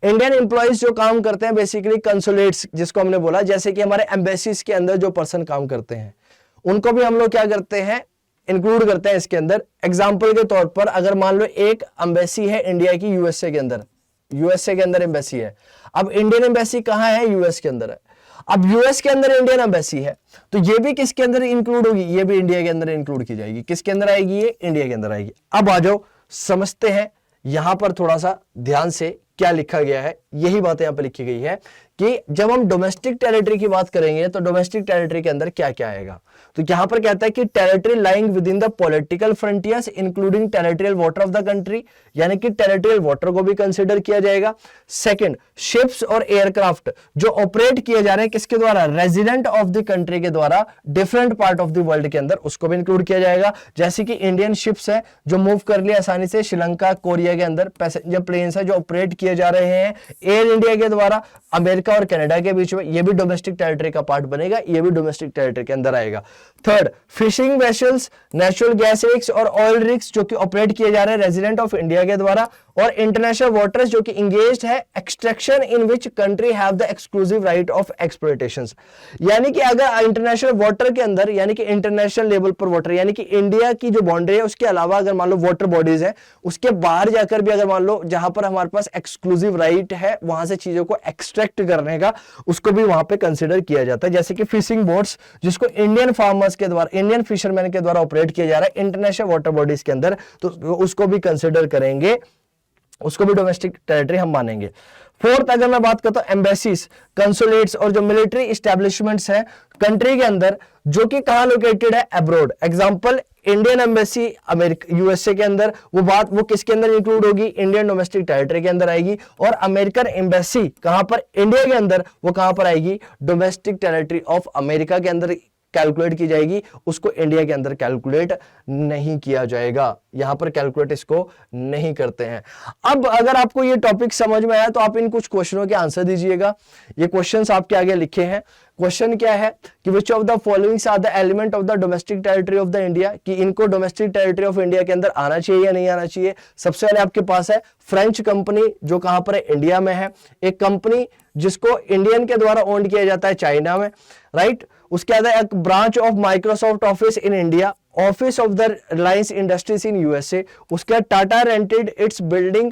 इंडियन एम्प्लॉइज जो काम करते हैं बेसिकली कंसुलेट्स जिसको हमने बोला, जैसे कि हमारे एम्बेसीज के अंदर जो पर्सन काम करते हैं उनको भी हम लोग क्या करते हैं, इंक्लूड करते हैं इसके अंदर। एग्जाम्पल के तौर पर अगर मान लो एक एम्बेसी है इंडिया की यूएसए के अंदर, यूएसए के अंदर एम्बेसी है। अब इंडियन एम्बेसी कहाँ है? यूएस के अंदर है। अब यूएस के अंदर इंडियन एम्बेसी है, तो ये भी किसके अंदर इंक्लूड होगी? ये भी इंडिया के अंदर इंक्लूड की जाएगी। किसके अंदर आएगी? ये इंडिया के अंदर आएगी। अब आ जाओ समझते हैं यहां पर थोड़ा सा ध्यान से क्या लिखा गया है। यही बात यहां पर लिखी गई है कि जब हम डोमेस्टिक टेरिटरी की बात करेंगे तो डोमेस्टिक टेरिटरी के अंदर क्या क्या आएगा। तो यहां पर कहता है कि territory lying with in the political frontiers including territorial water of the country, यानी कि टेरिटोरियल वाटर को भी कंसीडर किया जाएगा। सेकंड, शिप्स और एयरक्राफ्ट जो ऑपरेट किए जा रहे हैं किसके द्वारा? रेजिडेंट ऑफ द कंट्री के द्वारा different part of the world के अंदर, उसको भी इंक्लूड किया जाएगा। जैसे कि इंडियन शिप्स है जो मूव कर लिया आसानी से श्रीलंका, कोरिया के अंदर। पैसेंजर प्लेन्स है जो ऑपरेट किए जा रहे हैं एयर इंडिया के द्वारा अमेरिका और कनाडा के बीच में, ये भी डोमेस्टिक टेरिटरी का पार्ट बनेगा, ये भी डोमेस्टिक टेरिटरी के अंदर आएगा। Third, fishing vessels, natural gas rigs और ऑयल रिग्स जो कि ऑपरेट किए जा रहे हैं रेजिडेंट ऑफ इंडिया के द्वारा, और इंटरनेशनल वाटर्स जो कि इंगेज्ड है extraction in which country have the exclusive right of exploitation. यानी कि अगर इंटरनेशनल वाटर के अंदर, यानी कि इंटरनेशनल लेवल पर वाटर, यानी कि इंडिया की जो बाउंड्री है उसके अलावा अगर मान लो वाटर बॉडीज है उसके बाहर जाकर भी अगर मान लो जहां पर हमारे पास एक्सक्लूसिव राइट है वहां से चीजों को एक्सट्रैक्ट करने का, उसको भी वहां पे कंसीडर किया जाता है। जैसे कि फिशिंग बोट्स जिसको इंडियन फार्मर्स के द्वारा, इंडियन फिशरमैन के द्वारा ऑपरेट किया जा रहा है इंटरनेशनल वाटर बॉडीज के अंदर, तो उसको भी कंसीडर करेंगे, उसको भी डोमेस्टिक टेरिटरी हम मानेंगे। फोर्थ, अगर मैं बात करता हूं एम्बेसीज, कंसुलेट्स और जो मिलिट्री इस्टेब्लिशमेंट्स हैं कंट्री के अंदर जो कि कहां लोकेटेड है? Abroad. Example, Indian embassy America USA के अंदर, वो किसके अंदर इंक्लूड होगी? इंडियन डोमेस्टिक टेरिटरी के अंदर आएगी। और अमेरिकन एम्बेसी कहां पर? इंडिया के अंदर, वो कहां पर आएगी? डोमेस्टिक टेरिटरी ऑफ अमेरिका के अंदर कैलकुलेट की जाएगी, उसको इंडिया के अंदर कैलकुलेट नहीं किया जाएगा। यहां पर कैलकुलेट इसको नहीं करते हैं। अब अगर आपको ये टॉपिक समझ में आया तो आप इन कुछ क्वेश्चनों के आंसर दीजिएगा। ये क्वेश्चंस आपके आगे लिखे हैं। क्वेश्चन क्या है कि which of the followings are the element of the domestic territory of the India, कि इनको डोमेस्टिक टेरिटरी ऑफ इंडिया के अंदर आना चाहिए या नहीं आना चाहिए। सबसे पहले आपके पास है फ्रेंच कंपनी जो कहां पर है? इंडिया में है। एक कंपनी जिसको इंडियन के द्वारा ओन किया जाता है चाइना में, राइट। उसके बाद एक branch of Microsoft office in India, office of the Reliance Industries in USA. उसके बाद Tata rented its building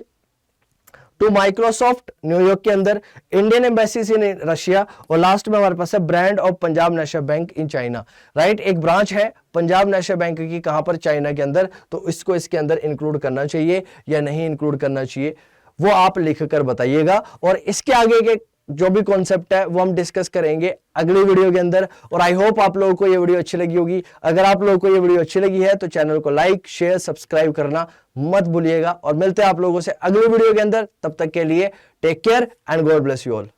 to Microsoft New York के अंदर, इंडियन एम्बेसीज इन रशिया, और लास्ट में हमारे पास है brand of Punjab National Bank in China, right. एक ब्रांच है पंजाब नेशनल बैंक की कहां पर? चाइना के अंदर। तो इसको इसके अंदर इंक्लूड करना चाहिए या नहीं इंक्लूड करना चाहिए वो आप लिख कर बताइएगा। और इसके आगे के जो भी कॉन्सेप्ट है वो हम डिस्कस करेंगे अगली वीडियो के अंदर। और आई होप आप लोगों को ये वीडियो अच्छी लगी होगी। अगर आप लोगों को ये वीडियो अच्छी लगी है तो चैनल को लाइक, शेयर, सब्सक्राइब करना मत भूलिएगा। और मिलते हैं आप लोगों से अगली वीडियो के अंदर। तब तक के लिए take care and God bless you all.